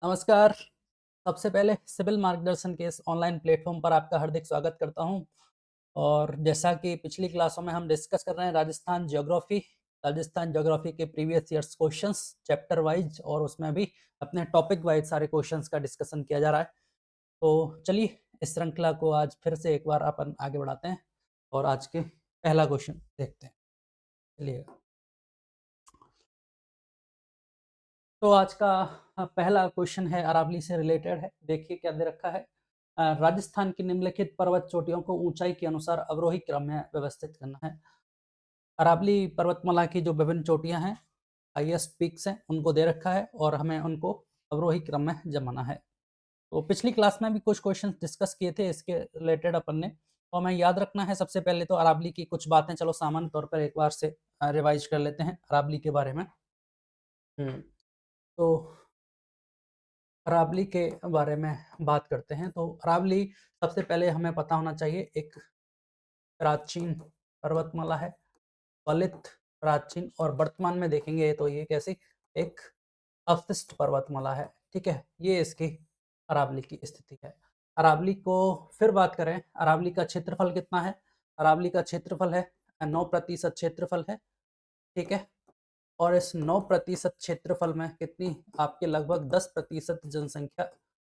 नमस्कार। सबसे पहले सिविल मार्गदर्शन के इस ऑनलाइन प्लेटफ़ॉर्म पर आपका हार्दिक स्वागत करता हूँ। और जैसा कि पिछली क्लासों में हम डिस्कस कर रहे हैं राजस्थान ज्योग्राफ़ी के previous years questions chapter wise, और उसमें भी अपने टॉपिक वाइज़ सारे क्वेश्चंस का डिस्कशन किया जा रहा है। तो चलिए इस श्रृंखला को आज फिर से एक बार अपन आगे बढ़ाते हैं और आज के पहला क्वेश्चन देखते हैं। चलिए। तो आज का पहला क्वेश्चन है, अरावली से रिलेटेड है। देखिए क्या दे रखा है। राजस्थान की निम्नलिखित पर्वत चोटियों को ऊंचाई के अनुसार अवरोही क्रम में व्यवस्थित करना है। अरावली पर्वतमाला की जो विभिन्न चोटियां हैं, हाईएस्ट पीक्स हैं, उनको दे रखा है और हमें उनको अवरोही क्रम में जमाना है। तो पिछली क्लास में भी कुछ क्वेश्चन डिस्कस किए थे इसके रिलेटेड अपन ने, तो हमें याद रखना है सबसे पहले तो अरावली की कुछ बातें। चलो सामान्य तौर पर एक बार से रिवाइज कर लेते हैं अरावली के बारे में। तो अरावली के बारे में बात करते हैं। तो अरावली सबसे पहले हमें पता होना चाहिए, एक प्राचीन पर्वतमाला है, फलित, प्राचीन, और वर्तमान में देखेंगे तो ये कैसी एक अवशिष्ट पर्वतमाला है। ठीक है, ये इसकी अरावली की स्थिति है। अरावली को फिर बात करें, अरावली का क्षेत्रफल कितना है। अरावली का क्षेत्रफल है 9% क्षेत्रफल है। ठीक है, और इस 9% क्षेत्रफल में कितनी आपके लगभग 10% जनसंख्या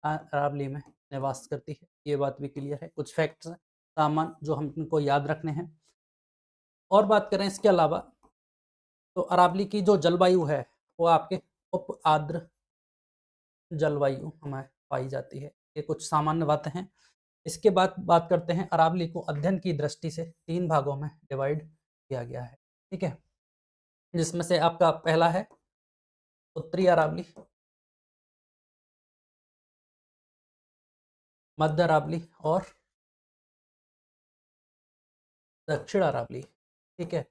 अरावली में निवास करती है। ये बात भी क्लियर है। कुछ फैक्ट्स हैं सामान्य जो हमको याद रखने हैं। और बात करें इसके अलावा, तो अरावली की जो जलवायु है वो आपके उप आर्द्र जलवायु हमें पाई जाती है। ये कुछ सामान्य बातें हैं। इसके बाद बात करते हैं, अरावली को अध्ययन की दृष्टि से 3 भागों में डिवाइड किया गया है। ठीक है, जिसमें से आपका पहला है उत्तरी अरावली, मध्य अरावली और दक्षिण अरावली। ठीक है,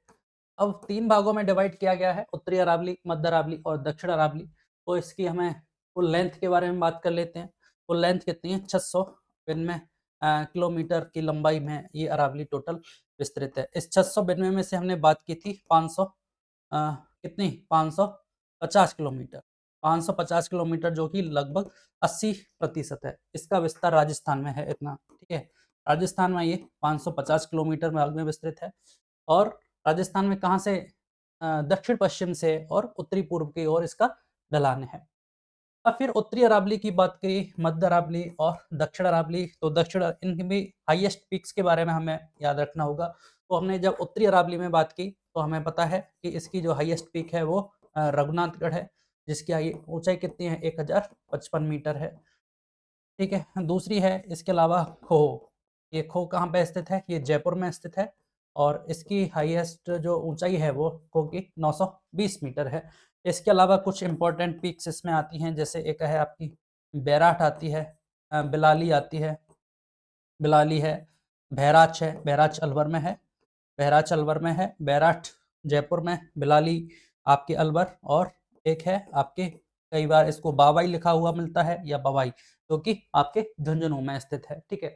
अब 3 भागों में डिवाइड किया गया है, उत्तरी अरावली, मध्य अरावली और दक्षिण अरावली। तो इसकी हमें कुल लेंथ के बारे में बात कर लेते हैं। कुल लेंथ कितनी है? 692 किलोमीटर की लंबाई में ये अरावली टोटल विस्तृत है। इस 692 में से हमने बात की थी 500 कितनी 550 किलोमीटर, 550 किलोमीटर, जो कि लगभग 80% है। इसका विस्तार राजस्थान में है इतना। ठीक है, राजस्थान में ये 550 किलोमीटर भाग में विस्तृत है। और राजस्थान में कहाँ से? दक्षिण पश्चिम से और उत्तरी पूर्व की ओर इसका ढलान है। अब फिर उत्तरी अरावली की बात करी, मध्य अरावली और दक्षिण अरावली। तो दक्षिण इनके भी हाईएस्ट पीक्स के बारे में हमें याद रखना होगा। तो हमने जब उत्तरी अरावली में बात की तो हमें पता है कि इसकी जो हाईएस्ट पीक है वो रघुनाथगढ़ है, जिसकी ऊंचाई कितनी है? 1055 मीटर है। ठीक है, दूसरी है इसके अलावा खो। ये खो कहाँ पे स्थित है? ये जयपुर में स्थित है और इसकी हाईएस्ट जो ऊंचाई है वो खो की 920 मीटर है। इसके अलावा कुछ इंपॉर्टेंट पीक्स इसमें आती हैं, जैसे एक है आपकी बैराठ आती है, बिलाली आती है, बिलाली है, बहराच है, बहराच अलवर में है, बहराच अलवर में है, बैराठ जयपुर में, बिलाली आपके अलवर, और एक है आपके, कई बार इसको बावाई लिखा हुआ मिलता है या बवाई, जो कि आपके झुंझुनू में स्थित है। ठीक है,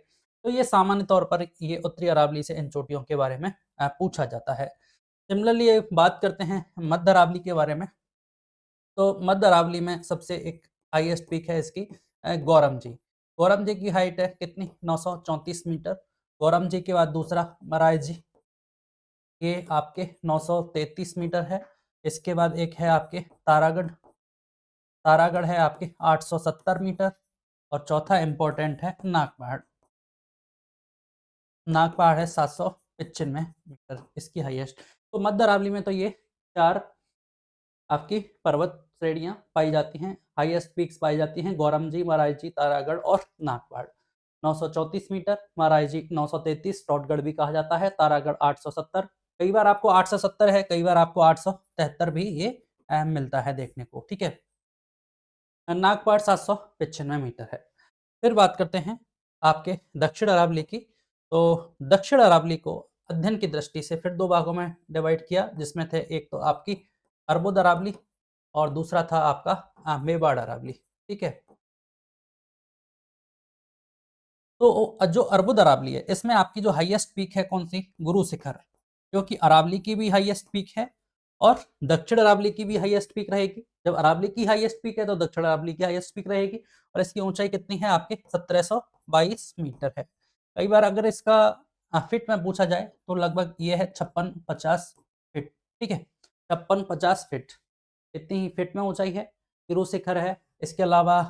तो ये सामान्य तौर पर ये उत्तरी अरावली से इन चोटियों के बारे में पूछा जाता है। सिमिलरली बात करते हैं मध्य अरावली के बारे में। तो मध्य अरावली में सबसे एक हाईएस्ट पीक है इसकी गौरम जी। गौरम जी की हाइट है कितनी? 934 मीटर। गौरम जी के बाद दूसरा मराय जी, ये आपके 933 मीटर है। इसके बाद एक है आपके तारागढ़, तारागढ़ है आपके 870 मीटर। और चौथा इंपॉर्टेंट है नागपहाड़, नागपहाड़ है 795 मीटर इसकी हाईएस्ट। तो मध्य अरावली में तो ये 4 आपकी पर्वत श्रेणियां पाई जाती हैं, हाईएस्ट पीक्स पाई जाती हैं, गौरमजी, मराईजी, तारागढ़ और नागपहाड़। 934 मीटर, मराईजी 933, टोटगढ़ भी कहा जाता है, तारागढ़ 870। कई बार आपको 870 है, कई बार आपको 873 भी ये मिलता है देखने को। ठीक है, नागपहाड़ 795 मीटर है। फिर बात करते हैं आपके दक्षिण अरावली की। तो दक्षिण अरावली को अध्ययन की दृष्टि से फिर 2 भागों में डिवाइड किया, जिसमें थे एक तो आपकी अर्बुद अरावली और दूसरा था आपका मेवाड़ अरावली। ठीक है, तो जो अर्बुद अरावली है इसमें आपकी जो हाईएस्ट पीक है कौन सी? गुरु शिखर, क्योंकि अरावली की भी हाईएस्ट पीक है और दक्षिण अरावली की भी हाईएस्ट पीक रहेगी। जब अरावली की हाईएस्ट पीक है तो दक्षिण अरावली की हाईएस्ट पीक रहेगी और इसकी ऊंचाई कितनी है आपके 1722 मीटर है। कई बार अगर इसका फीट में पूछा जाए तो लगभग ये है 56-50 फीट, ठीक है, 56-50 फीट, इतनी ही फीट में ऊंचाई है, किरू शिखर है। इसके अलावा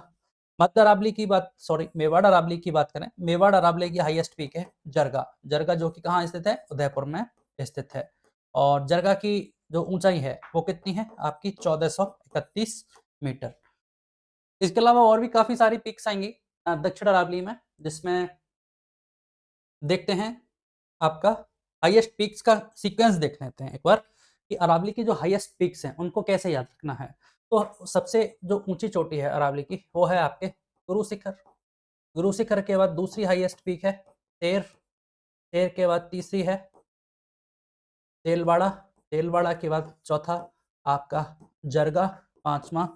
मध्य अरावली की बात, सॉरी मेवाड़ अरावली की बात करें, मेवाड़ अरावली की हाईएस्ट पीक है जरगा, जरगा जो कि कहाँ स्थित है, उदयपुर में स्थित है। और जरगा की जो ऊंचाई है वो कितनी है आपकी 1431 मीटर। इसके अलावा और भी काफी सारी पिक्स आएंगी दक्षिण अरावली में, जिसमें देखते हैं आपका हाईएस्ट पिक्स का सीक्वेंस देख लेते हैं एक बार कि अरावली की जो हाईएस्ट पिक्स हैं उनको कैसे याद रखना है। तो सबसे जो ऊंची चोटी है अरावली की वो है आपके गुरु शिखर, गुरु शिखर के बाद दूसरी हाईएस्ट पीक है तेर, तेर के बाद तीसरी है तेलवाड़ा, तेलवाड़ा के बाद चौथा आपका जरगा, पांचवा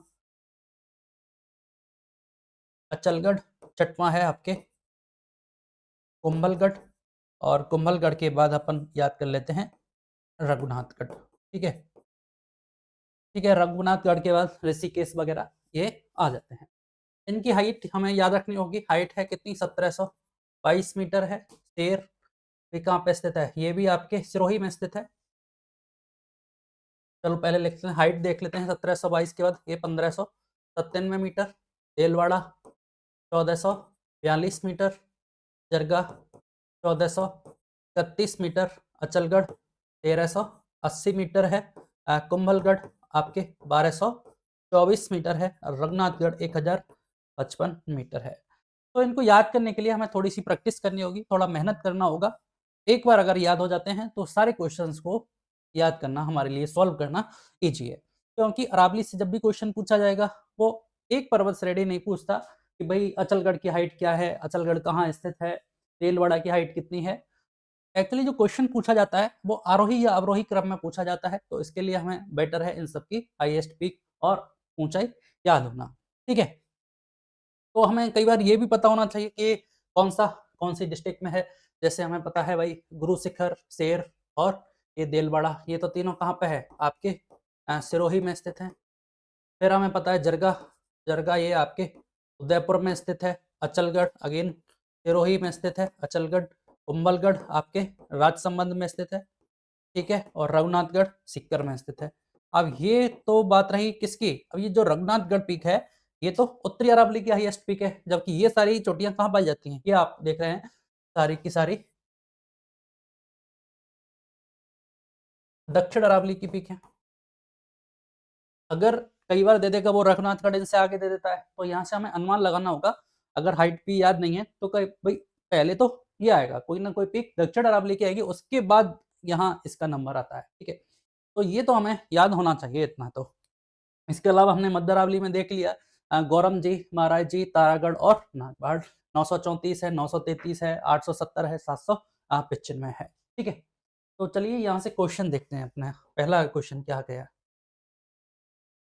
अचलगढ़, छठवां है आपके कुंभलगढ़ और कुंभलगढ़ के बाद अपन याद कर लेते हैं रघुनाथगढ़। ठीक है, ठीक है, रघुनाथगढ़ के बाद ऋषिकेश वगैरह ये आ जाते हैं। इनकी हाइट हमें याद रखनी होगी, हाइट है कितनी 1722 मीटर है। शेर ये कहाँ पे स्थित है, ये भी आपके सिरोही में स्थित है। चलो पहले लिख लेते हैं, हाइट देख लेते हैं 1722 के बाद ये 1597 metre, तेलवाड़ा 1442 metre, जरगा 1431 metre, Achalgarh 1380 metre है, कुंभलगढ़ आपके 1224 मीटर है, रघुनाथगढ़ 1055 मीटर है। तो इनको याद करने के लिए हमें थोड़ी सी प्रैक्टिस करनी होगी, थोड़ा मेहनत करना होगा। एक बार अगर याद हो जाते हैं तो सारे क्वेश्चंस को याद करना हमारे लिए, सॉल्व करना ईजी है। क्योंकि अरावली से जब भी क्वेश्चन पूछा जाएगा वो एक पर्वत श्रेणी नहीं पूछता कि भाई अचलगढ़ की हाइट क्या है, अचलगढ़ कहाँ स्थित है, तेलवाड़ा की हाइट कितनी है। एक्चुअली जो क्वेश्चन पूछा जाता है वो आरोही या अवरोही क्रम में पूछा जाता है, तो इसके लिए हमें बेटर है इन सब की हाईएस्ट पीक और ऊंचाई याद होना। ठीक है, तो हमें कई बार ये भी पता होना चाहिए कि कौन सी डिस्ट्रिक्ट में है। जैसे हमें पता है भाई गुरु शिखर, शेर और ये देलवाड़ा, ये तो तीनों कहाँ पे है आपके सिरोही में स्थित है। फिर हमें पता है जरगा, जरगा ये आपके उदयपुर में स्थित है। अचलगढ़ अगेन सिरोही में स्थित है। अचलगढ़, कुंभलगढ़ आपके राजसमंद में स्थित है, ठीक है, और रघुनाथगढ़ सीकर में स्थित है। अब ये तो बात रही किसकी, अब ये जो रघुनाथगढ़ पीक है ये तो उत्तरी अरावली की हाईएस्ट पीक है, जबकि ये सारी चोटियां कहाँ पाई जाती हैं, ये आप देख रहे हैं सारी की सारी दक्षिण अरावली की पीक है। अगर कई बार दे देगा वो रघुनाथगढ़ इनसे आगे दे देता है, तो यहाँ से हमें अनुमान लगाना होगा। अगर हाइट भी याद नहीं है तो कई भाई पहले तो ये आएगा, कोई ना कोई पीक दक्षिण अरावली की आएगी, उसके बाद यहाँ इसका नंबर आता है। ठीक है, तो ये तो हमें याद होना चाहिए इतना तो। इसके अलावा हमने मध्य अरावली में देख लिया गौरम जी, महाराज जी, तारागढ़ और नागबाड़। 934 है, 933 है, 870 है, 795 है। ठीक है, तो चलिए यहाँ से क्वेश्चन देखते हैं अपना पहला क्वेश्चन क्या गया।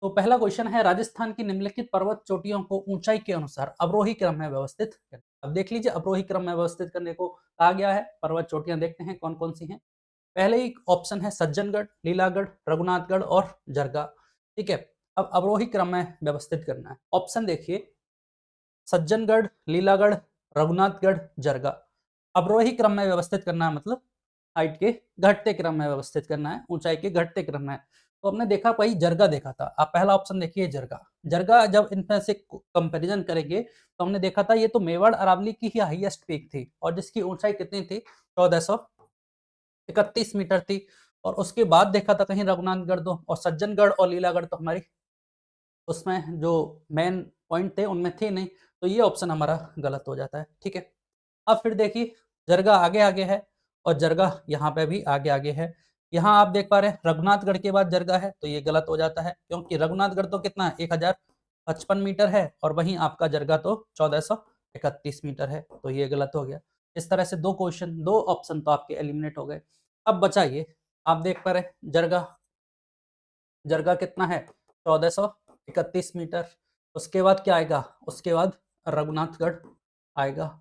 तो पहला क्वेश्चन है, राजस्थान की निम्नलिखित पर्वत चोटियों को ऊंचाई के अनुसार अवरोही क्रम में व्यवस्थित करें। अब देख लीजिए अवरोही क्रम में व्यवस्थित करने को कहा गया है। पर्वत चोटियां देखते हैं कौन कौन सी हैं। पहले ही ऑप्शन है सज्जनगढ़, लीलागढ़, रघुनाथगढ़ और जरगा। ठीक है, अब अवरोही क्रम में व्यवस्थित करना है। ऑप्शन देखिए, सज्जनगढ़, लीलागढ़, रघुनाथगढ़, जरगा। अवरोही क्रम में व्यवस्थित करना है, मतलब हाइट के घटते क्रम में व्यवस्थित करना है, ऊंचाई के घटते क्रम में। तो हमने देखा भाई जरगा देखा था, आप पहला ऑप्शन देखिए जरगा। जरगा जब इनमें से कंपैरिजन करेंगे तो हमने देखा था ये तो मेवाड़ अरावली की ही हाईएस्ट पीक थी और जिसकी ऊंचाई कितनी थी 1431 मीटर थी। और उसके बाद देखा था कहीं रघुनाथगढ़ दो, और सज्जनगढ़ और लीलागढ़ तो हमारी उसमें जो मेन पॉइंट थे उनमें थे नहीं, तो ये ऑप्शन हमारा गलत हो जाता है। ठीक है, अब फिर देखिए जरगा आगे आगे है और जरगा यहाँ पे भी आगे आगे है। यहाँ आप देख पा रहे हैं रघुनाथगढ़ के बाद जरगा है, तो ये गलत हो जाता है क्योंकि रघुनाथगढ़ तो कितना है 1055 मीटर है और वहीं आपका जरगा तो 1431 मीटर है, तो ये गलत हो गया। इस तरह से दो क्वेश्चन, दो ऑप्शन तो आपके एलिमिनेट हो गए। अब बचा ये, आप देख पा रहे हैं जरगा, जरगा कितना है 1431 मीटर। उसके बाद क्या आएगा, उसके बाद रघुनाथगढ़ आएगा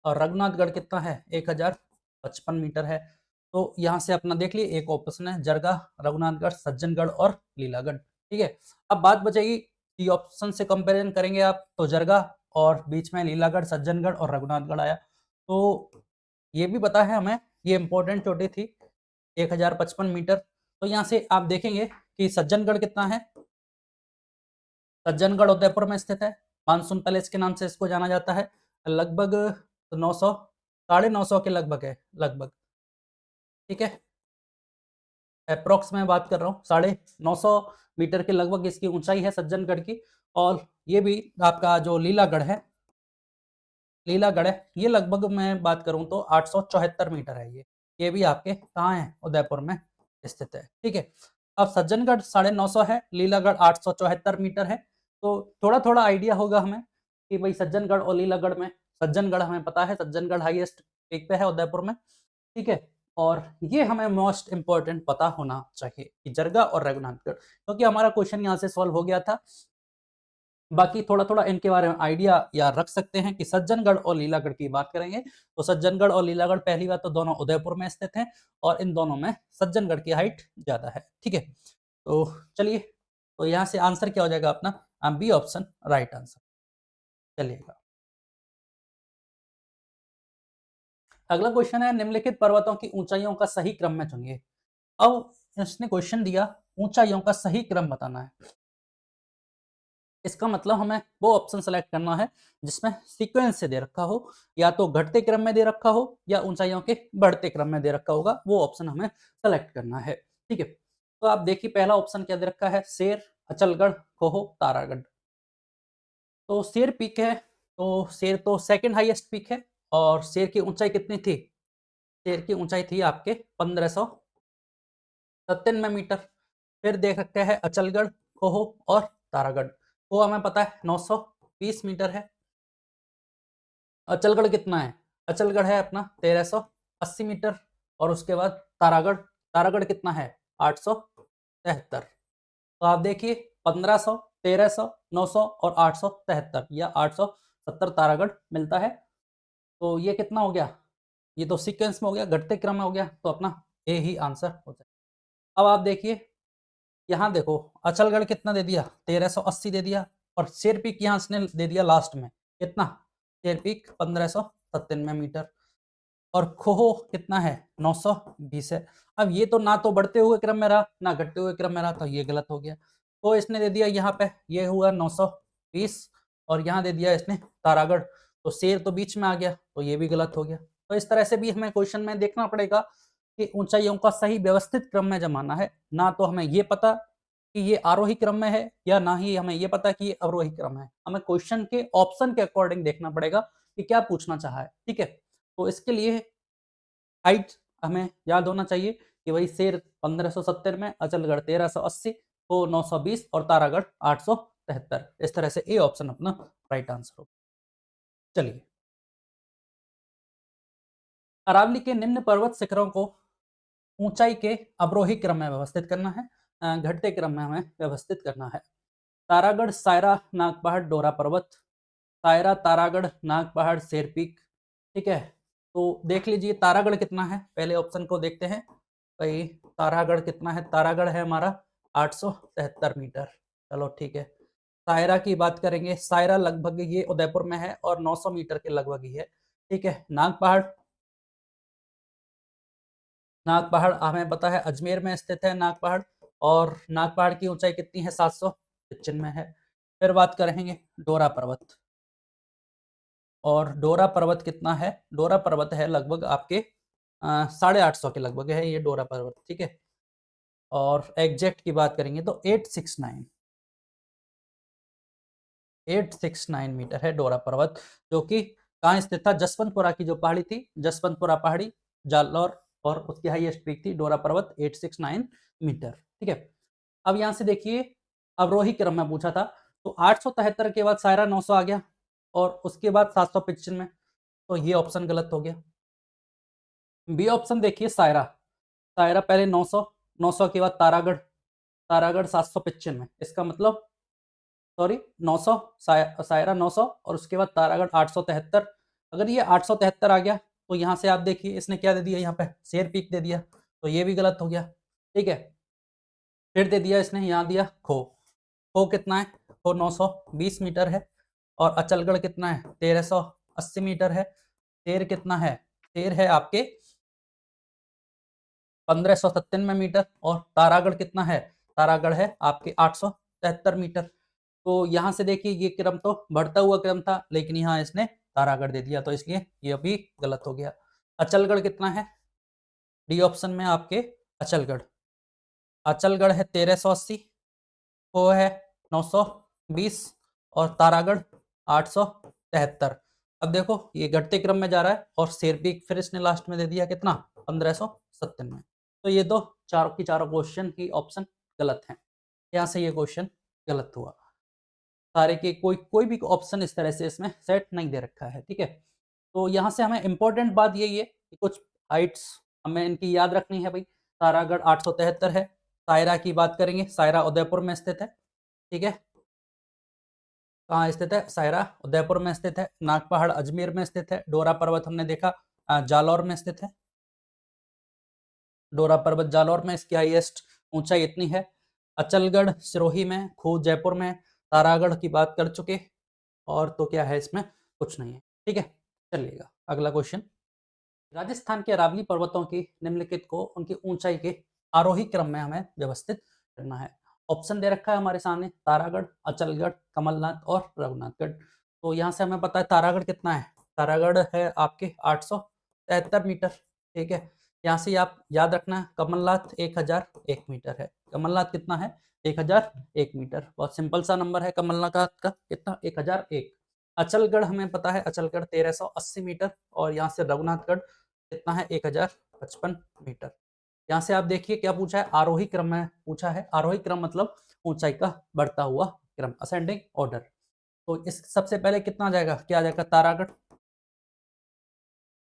और रघुनाथगढ़ कितना है 1055 मीटर है। तो यहाँ से अपना देख लिए एक ऑप्शन है जरगा, रघुनाथगढ़, सज्जनगढ़ और लीलागढ़। ठीक है। अब बात बचेगी डी ऑप्शन से कंपैरिजन करेंगे आप तो जरगा और बीच में लीलागढ़, सज्जनगढ़ और रघुनाथगढ़ आया। तो ये भी पता है हमें, ये इंपॉर्टेंट चोटी थी 1055 मीटर। तो यहाँ से आप देखेंगे कि सज्जनगढ़ कितना है। सज्जनगढ़ उदयपुर में स्थित है, मानसून पैलेस के नाम से इसको जाना जाता है। लगभग 900 950 के लगभग है, लगभग। ठीक है, अप्रोक्स में बात कर रहा हूँ, 950 मीटर के लगभग इसकी ऊंचाई है सज्जनगढ़ की। और ये भी आपका जो लीलागढ़ है, लीलागढ़ है, ये लगभग मैं बात करूं तो 874 मीटर है। ये भी आपके कहाँ है, उदयपुर में स्थित है। ठीक है, अब सज्जनगढ़ 950 है, लीलागढ़ 874 मीटर है। तो थोड़ा थोड़ा आइडिया होगा हमें कि भाई सज्जनगढ़ और लीलागढ़ में, सज्जनगढ़ हमें पता है, सज्जनगढ़ हाईएस्ट पीक पे है उदयपुर में। ठीक है, और ये हमें मोस्ट इंपॉर्टेंट पता होना चाहिए कि जरगा और रघुनाथगढ़, क्योंकि हमारा क्वेश्चन यहाँ से सॉल्व हो गया था। बाकी थोड़ा थोड़ा इनके बारे में आइडिया या रख सकते हैं कि सज्जनगढ़ और लीलागढ़ की बात करेंगे तो सज्जनगढ़ और लीलागढ़ पहली बात तो दोनों उदयपुर में स्थित हैं और इन दोनों में सज्जनगढ़ की हाइट ज्यादा है। ठीक है, तो चलिए, तो यहाँ से आंसर क्या हो जाएगा अपना, बी ऑप्शन राइट आंसर। चलिएगा, अगला क्वेश्चन है निम्नलिखित पर्वतों की ऊंचाइयों का सही क्रम में चुनिए। अब इसने क्वेश्चन दिया ऊंचाइयों का सही क्रम बताना है। इसका मतलब हमें वो ऑप्शन सेलेक्ट करना है जिसमें सीक्वेंस से दे रखा हो, या तो घटते क्रम में दे रखा हो या ऊंचाइयों के बढ़ते क्रम में दे रखा होगा, वो ऑप्शन हमें सेलेक्ट करना है। ठीक है, तो आप देखिए पहला ऑप्शन क्या दे रखा है, शेर, अचलगढ़, खोहो, तारागढ़। तो शेर पीक है, तो शेर तो सेकंड हाईएस्ट पीक है और शेर की ऊंचाई कितनी थी, शेर की ऊंचाई थी आपके 1597 मीटर। फिर देख सकते हैं अचलगढ़, खोहो और तारागढ़। वो हमें पता है 920 मीटर है। अचलगढ़ कितना है, अचलगढ़ है अपना 1380 मीटर। और उसके बाद तारागढ़, तारागढ़ कितना है 873। तो आप देखिए 1500, 1300, 900 और 873 या 870 तारागढ़ मिलता है। तो ये कितना हो गया, ये तो सीक्वेंस में हो गया, घटते क्रम में हो गया, तो अपना ए ही आंसर हो जाएगा। अब आप देखिए यहाँ देखो अचलगढ़ कितना दे दिया, 1380 दे दिया, और शेर पीक यहाँ इसने दे दिया लास्ट में कितना, शेर पीक 1597 मीटर। और खोहो कितना है 920 है। अब ये तो ना तो बढ़ते हुए क्रम में रहा ना घटते हुए क्रम में रहा, तो ये गलत हो गया। तो इसने दे दिया यहाँ पे, ये हुआ 920 और यहाँ दे दिया इसने तारागढ़, तो शेर तो बीच में आ गया, तो ये भी गलत हो गया। तो इस तरह से भी हमें क्वेश्चन में देखना पड़ेगा कि ऊंचाइयों का सही व्यवस्थित क्रम में जमाना है, ना तो हमें ये पता कि ये आरोही क्रम में है या ना ही हमें ये पता कि ये अवरोही क्रम है। हमें क्वेश्चन के ऑप्शन के अकॉर्डिंग देखना पड़ेगा कि क्या पूछना चाहा है। ठीक है, तो इसके लिए हाइट हमें याद होना चाहिए कि भाई शेर 1570 में, अचलगढ़ 1380, तो 920 और तारागढ़ 873। इस तरह से ए ऑप्शन अपना राइट आंसर हो। चलिए, अरावली के निम्न पर्वत शिखरों को ऊंचाई के अवरोही क्रम में व्यवस्थित करना है, घटते क्रम में हमें व्यवस्थित करना है। तारागढ़, सायरा, नागपहाड़, डोरा पर्वत। सायरा, तारागढ़, नागपहाड़, शेर पीक। ठीक है, तो देख लीजिए तारागढ़ कितना है, पहले ऑप्शन को देखते हैं भाई। तारागढ़ कितना है, तारागढ़ है हमारा 873 मीटर। चलो ठीक है, सायरा की बात करेंगे, सायरा लगभग ये उदयपुर में है और 900 मीटर के लगभग ही है। ठीक है, नागपहाड़, नागपहाड़ हमें पता है अजमेर में स्थित है नागपहाड़, और नागपहाड़ की ऊंचाई कितनी है, 795 है। फिर बात करेंगे डोरा पर्वत, और डोरा पर्वत कितना है, डोरा पर्वत है लगभग आपके 850 के लगभग है ये डोरा पर्वत। ठीक है, और एग्जैक्ट की बात करेंगे तो 869 मीटर है डोरा पर्वत, जो कि कहाँ स्थित था, जसवंतपुरा की जो पहाड़ी थी, जसवंतपुरा पहाड़ी, जालौर, और उसकी हाईएस्ट पीक थी डोरा पर्वत 869 मीटर। ठीक है, अब यहाँ से देखिए अवरोही क्रम में पूछा था, तो 873 के बाद सायरा 900 आ गया और उसके बाद 795, तो ये ऑप्शन गलत हो गया। बी ऑप्शन देखिए सायरा, सायरा पहले 900, 900 के बाद तारागढ़, तारागढ़ 795, इसका मतलब सॉरी 900, सायरा 900 और उसके बाद तारागढ़ 873। अगर ये 873 आ गया तो यहाँ से आप देखिए इसने क्या दे दिया, यहाँ पे शेर पीक दे दिया, तो ये भी गलत हो गया। ठीक है, फिर दे दिया इसने यहाँ दिया खो, खो कितना है, खो 920 मीटर है। और अचलगढ़ कितना है, 1380 मीटर है। शेर कितना है, शेर है आपके 1597 मीटर। और तारागढ़ कितना है, तारागढ़ है आपके 873 मीटर। तो यहाँ से देखिए ये क्रम तो बढ़ता हुआ क्रम था, लेकिन यहाँ इसने तारागढ़ दे दिया, तो इसलिए ये भी गलत हो गया। अचलगढ़ कितना है, डी ऑप्शन में आपके अचलगढ़, अचलगढ़ है 1380, वो है 920 और तारागढ़ 873। अब देखो ये घटते क्रम में जा रहा है और शेर भी फिर इसने लास्ट में दे दिया कितना, 1597। तो ये तो चारों की चारों क्वेश्चन की ऑप्शन गलत हैं, यहाँ से ये क्वेश्चन गलत हुआ। सारे के कोई कोई भी ऑप्शन इस तरह से इसमें सेट नहीं दे रखा है, ठीक है। तो यहाँ से हमें इंपॉर्टेंट बात यही है कि कुछ हाइट्स हमें इनकी याद रखनी है भाई। तारागढ़ 873 है। सायरा की बात करेंगे, सायरा उदयपुर में स्थित है, ठीक है। कहाँ स्थित है, सायरा उदयपुर में स्थित है। नाग पहाड़ अजमेर में स्थित है। डोरा पर्वत हमने देखा जालौर में स्थित है। डोरा पर्वत जालौर में, इसकी हाईएस्ट ऊंचाई इतनी है। अचलगढ़ सिरोही में, खूह जयपुर में, तारागढ़ की बात कर चुके, और तो क्या है इसमें, कुछ नहीं है, ठीक है। चलिएगा अगला क्वेश्चन। राजस्थान के अरावली पर्वतों की निम्नलिखित को उनकी ऊंचाई के आरोही क्रम में हमें व्यवस्थित करना है। ऑप्शन दे रखा है हमारे सामने, तारागढ़, अचलगढ़, कमलनाथ और रघुनाथगढ़। तो यहाँ से हमें पता है तारागढ़ कितना है, तारागढ़ है आपके 873 मीटर, ठीक है। यहाँ से आप याद रखना कमलनाथ 1001 मीटर है। कमलनाथ कितना है, 1001 मीटर। बहुत सिंपल सा नंबर है कमलनाथ का, कितना, 1001। अचलगढ़ हमें पता है, अचलगढ़ 1380 मीटर। और यहाँ से रघुनाथगढ़ कितना है, 1055 मीटर। यहाँ से आप देखिए क्या पूछा है, आरोही क्रम में पूछा है। आरोही क्रम मतलब ऊंचाई का बढ़ता हुआ क्रम, असेंडिंग ऑर्डर। तो इस सबसे पहले कितना आ जाएगा, क्या आ जाएगा, तारागढ़।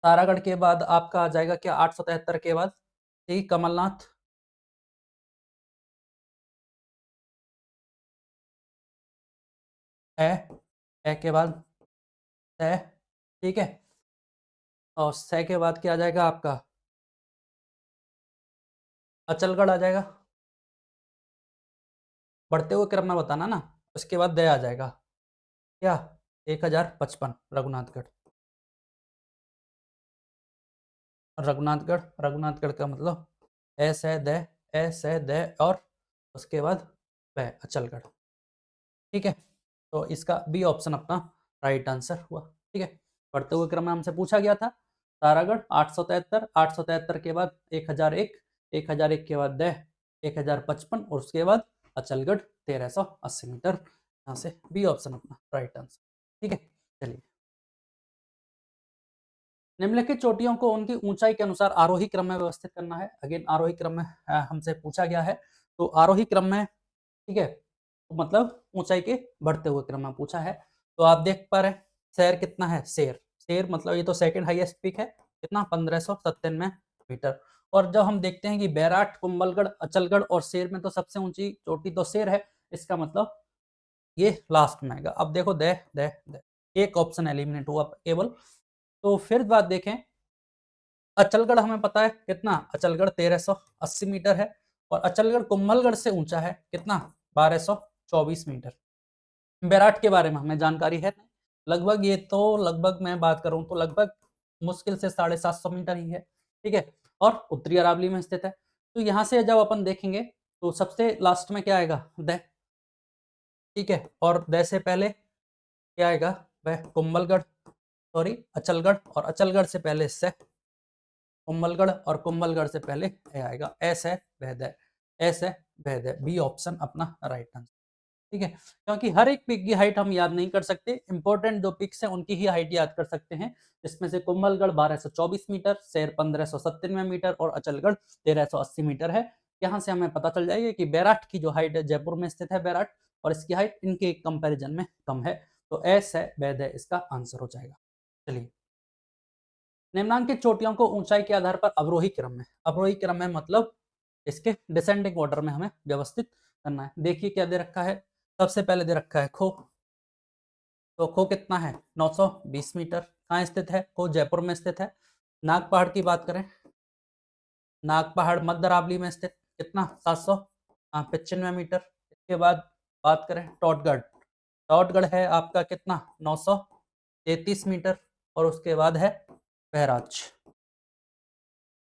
तारागढ़ के बाद आपका आ जाएगा क्या, 873 के बाद, ठीक, कमलनाथ। है, है के बाद है, ठीक है। और सै के बाद क्या आ जाएगा आपका, अचलगढ़ आ जाएगा। बढ़ते हुए क्रम में बताना ना, उसके बाद दया आ जाएगा क्या, 1055 रघुनाथगढ़। रघुनाथगढ़, रघुनाथगढ़ का मतलब ऐस है द, ऐस है द, और उसके बाद वह अचलगढ़, ठीक है। तो इसका बी ऑप्शन अपना राइट आंसर हुआ, ठीक है। बढ़ते हुए क्रम में हमसे पूछा गया था, तारागढ़ 873, 873 के बाद 1001, 1001 के बाद द 1055 और उसके बाद अचलगढ़ 1380 मीटर। यहाँ से बी ऑप्शन अपना राइट आंसर, ठीक है। चलिए, निम्नलिखित चोटियों को उनकी ऊंचाई के अनुसार आरोही क्रम में व्यवस्थित करना है। अगेन आरोही क्रम में हमसे पूछा गया है, तो आरोही क्रम में, ठीक है, तो मतलब ऊंचाई के बढ़ते हुए क्रम में पूछा है। तो आप देख पा रहे हैं शेर कितना है, शेर, शेर मतलब ये तो सेकंड हाईएस्ट पीक है, कितना, 1597 मीटर। और जब हम देखते हैं कि बैराट, कुंभलगढ़, अचलगढ़ और शेर में तो सबसे ऊंची चोटी तो शेर है, इसका मतलब ये लास्ट में आएगा। अब देखो दे दे दे, एक ऑप्शन एलिमिनेट हुआ केवल। तो फिर बात देखें, अचलगढ़ हमें पता है कितना, अचलगढ़ 1380 मीटर है। और अचलगढ़ कुंभलगढ़ से ऊंचा है कितना, 1224 मीटर। बैराट के बारे में हमें जानकारी है, लगभग ये तो, लगभग मैं बात करूं तो लगभग मुश्किल से 750 मीटर ही है, ठीक है। और उत्तरी अरावली में स्थित है। तो यहाँ से जब अपन देखेंगे तो सबसे लास्ट में क्या आएगा, द, ठीक है। और द से पहले क्या आएगा, वह कुंभलगढ़, सॉरी अचलगढ़, और अचलगढ़ से पहले से कुंभलगढ़, और कुंभलगढ़ से पहले ए आएगा, एस है वहदय, एस है वहदय। बी ऑप्शन अपना राइट आंसर, ठीक है। क्योंकि हर एक पिक की हाइट हम याद नहीं कर सकते, इंपॉर्टेंट जो पिक्स हैं उनकी ही हाइट याद कर सकते हैं। इसमें से कुंभलगढ़ 1224 मीटर, शेर 1597 मीटर और अचलगढ़ 1380 मीटर है। यहाँ से हमें पता चल जाएगा कि बैराट की जो हाइट है, जयपुर में स्थित है बैराट, और इसकी हाइट इनके कंपैरिजन में कम है। तो एस है वैद्य इसका आंसर हो जाएगा। चलिए, निम्नांकित चोटियों को ऊंचाई के आधार पर अवरोही क्रम में, अवरोही क्रम में मतलब इसके डिसेंडिंग ऑर्डर में हमें व्यवस्थित करना है। देखिए क्या दे रखा है, सबसे पहले दे रखा है खो। तो खो कितना है, 920 मीटर। कहाँ स्थित है, खो जयपुर में स्थित है। नाग पहाड़ की बात करें, नाग पहाड़ मध्य अरावली में स्थित, कितना, 795 मीटर। इसके बाद बात करें टॉटगढ़, टॉटगढ़ है आपका कितना 933 मीटर और उसके बाद है बहराच।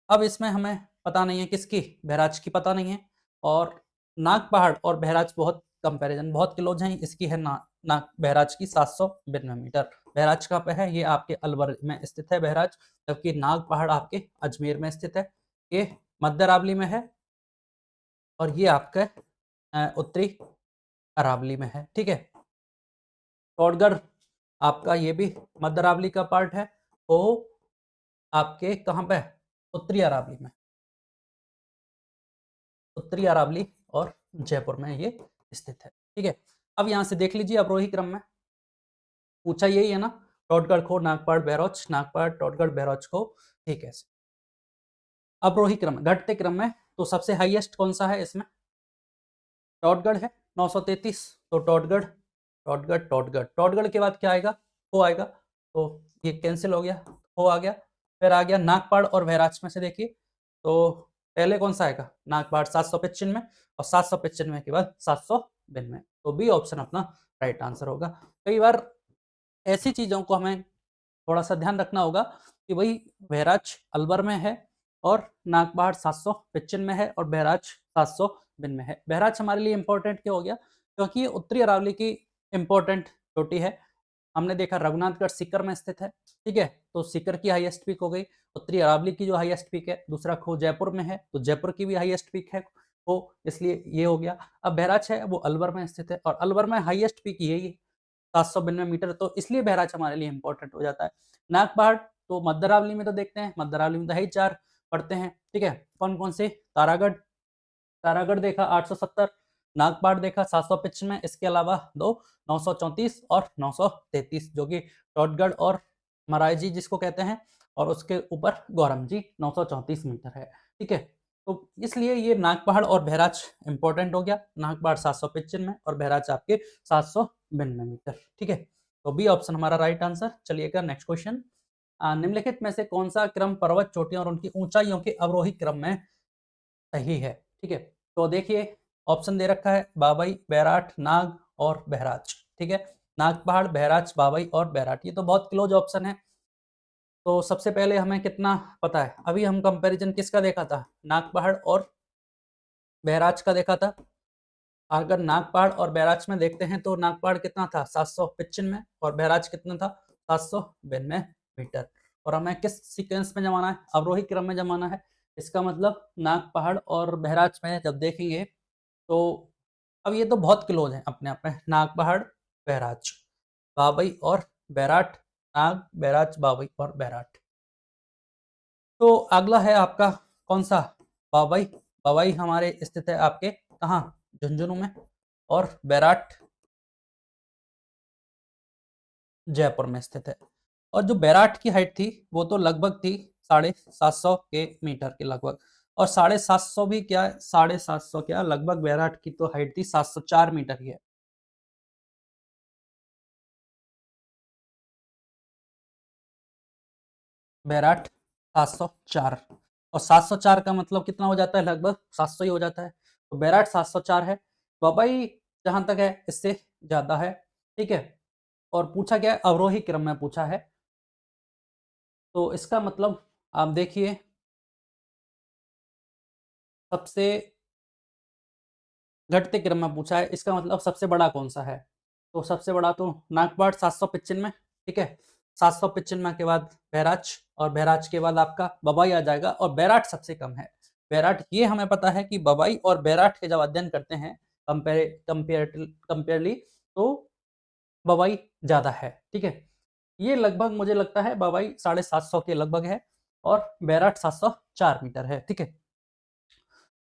अब इसमें हमें पता नहीं है किसकी, बहराच की पता नहीं है, और नाग पहाड़ और बहराच बहुत कंपैरिजन बहुत क्लोज हैं। इसकी है नाग बहराच की 792 मीटर। बहराच कहाँ पे है, ये आपके अलवर में स्थित है बहराच, जबकि नाग पहाड़ आपके अजमेर में स्थित है। ये मध्य अरावली में है और ये आपके उत्तरी अरावली में है। ठीक है, टोटगढ़ आपका ये भी मध्य अरावली का पार्ट है, वो आपके कहाँ पे, उत्तरी अरावली में, उत्तरी अरावली और जयपुर में ये स्थित है। ठीक है, अब यहाँ से देख लीजिए अवरोही क्रम में पूछा यही है ना, टोटगढ़ को नागपाड़ बहरोच, नागपाड़ टोटगढ़ बहरोच को, ठीक है। अवरोही क्रम घटते क्रम में तो सबसे हाईएस्ट कौन सा है इसमें, टोटगढ़ है 933, तो टोटगढ़ टोटगढ़ टोटगढ़ टोटगढ़ के बाद क्या आएगा, हो आएगा, तो ये कैंसिल हो गया, हो आ गया। फिर आ गया नागपाड़ और बहराच में से देखिए, तो पहले कौन सा आएगा, नागपाड़ 795 और 795 के बाद 792, तो बी ऑप्शन अपना राइट आंसर होगा। कई बार ऐसी चीजों को हमें थोड़ा सा ध्यान रखना होगा कि भाई बहराच अलवर में है और नागपहाड़ 755 में है और बहराच 752 में है। बहराच हमारे लिए इंपॉर्टेंट क्यों हो गया, क्योंकि ये उत्तरी अरावली की इंपॉर्टेंट चोटी है। हमने देखा रघुनाथगढ़ सीकर में स्थित है, ठीक है, तो सीकर की हाईएस्ट पीक हो गई। उत्तरी अरावली की जो हाईएस्ट पीक है, दूसरा खो जयपुर में है, तो जयपुर की भी हाईएस्ट पीक है खो, इसलिए ये हो गया। अब बहराच है वो अलवर में स्थित है और अलवर में हाईएस्ट पीक यही है 792 मीटर, तो इसलिए बहराच हमारे लिए इंपॉर्टेंट हो जाता है। नागपहाड़ तो मध्य अरावली में तो देखते हैं, मध्य अरावली में तो है ही 4 पढ़ते हैं। ठीक है, कौन कौन से, तारागढ़, तारागढ़ देखा 870, नागपाड़ देखा 795, इसके अलावा दो 934 और 933 जो कि टोटगढ़ और मराई जी जिसको कहते हैं, और उसके ऊपर गौरम जी 934 मीटर है। ठीक है, तो इसलिए ये नागपहाड़ और बहराच इंपॉर्टेंट हो गया, नागपहाड़ 755 में और बहराच आपके 792 मीटर। ठीक है, तो बी ऑप्शन हमारा राइट आंसर। चलिएगा नेक्स्ट क्वेश्चन, निम्नलिखित में से कौन सा क्रम पर्वत चोटियों और उनकी ऊंचाइयों के अवरोही क्रम में सही है। ठीक है, तो देखिए ऑप्शन दे रखा है बाबई, बैराठ, नाग और बहराच। ठीक है, नाग पहाड़, बहराच, बाबई और बैराठ, ये तो बहुत क्लोज ऑप्शन है। तो सबसे पहले हमें कितना पता है, अभी हम कंपैरिजन किसका देखा था, नाग पहाड़ और बहराच का देखा था। अगर नाग पहाड़ और बहराच में देखते हैं तो नाग पहाड़ कितना था 755 में और बहराच कितना था 792 मीटर। और हमें किस सीक्वेंस में जमाना है, अवरोही क्रम में जमाना है। इसका मतलब नाग पहाड़ और बहराच में जब देखेंगे तो अब ये तो बहुत क्लोज है अपने आप में, नाग पहाड़ बहराच, बाबई और बैराठ, नाग बहराच बाबई और बैराठ। तो अगला है आपका कौन सा, बाबई, बाबई हमारे स्थित है आपके कहाँ, झुंझुनू में, और बैराठ जयपुर में स्थित है। और जो बैराठ की हाइट थी वो तो लगभग थी 750 के मीटर के लगभग, और 750 भी क्या, 750 क्या, लगभग बैराठ की तो हाइट थी 704 मीटर ही है। बैराठ 704 और 704 का मतलब कितना हो जाता है, लगभग 700 ही हो जाता है, तो बैराठ 704 है। बबई जहां तक है इससे ज्यादा है। ठीक है, और पूछा क्या है, अवरोही क्रम में पूछा है, तो इसका मतलब आप देखिए सबसे घटते क्रम में पूछा है, इसका मतलब सबसे बड़ा कौन सा है, तो सबसे बड़ा तो नागपाड़ 795, ठीक है, 795 के बाद बहराच और बहराच के बाद आपका बबाई आ जाएगा और बैराठ सबसे कम है। बैराठ ये हमें पता है कि बबाई और बैराठ के जब अध्ययन करते हैं कंपेयरली तो बबाई ज्यादा है। ठीक है, ये लगभग मुझे लगता है बबाई 750 के लगभग है और बैराठ 704 मीटर है। ठीक है,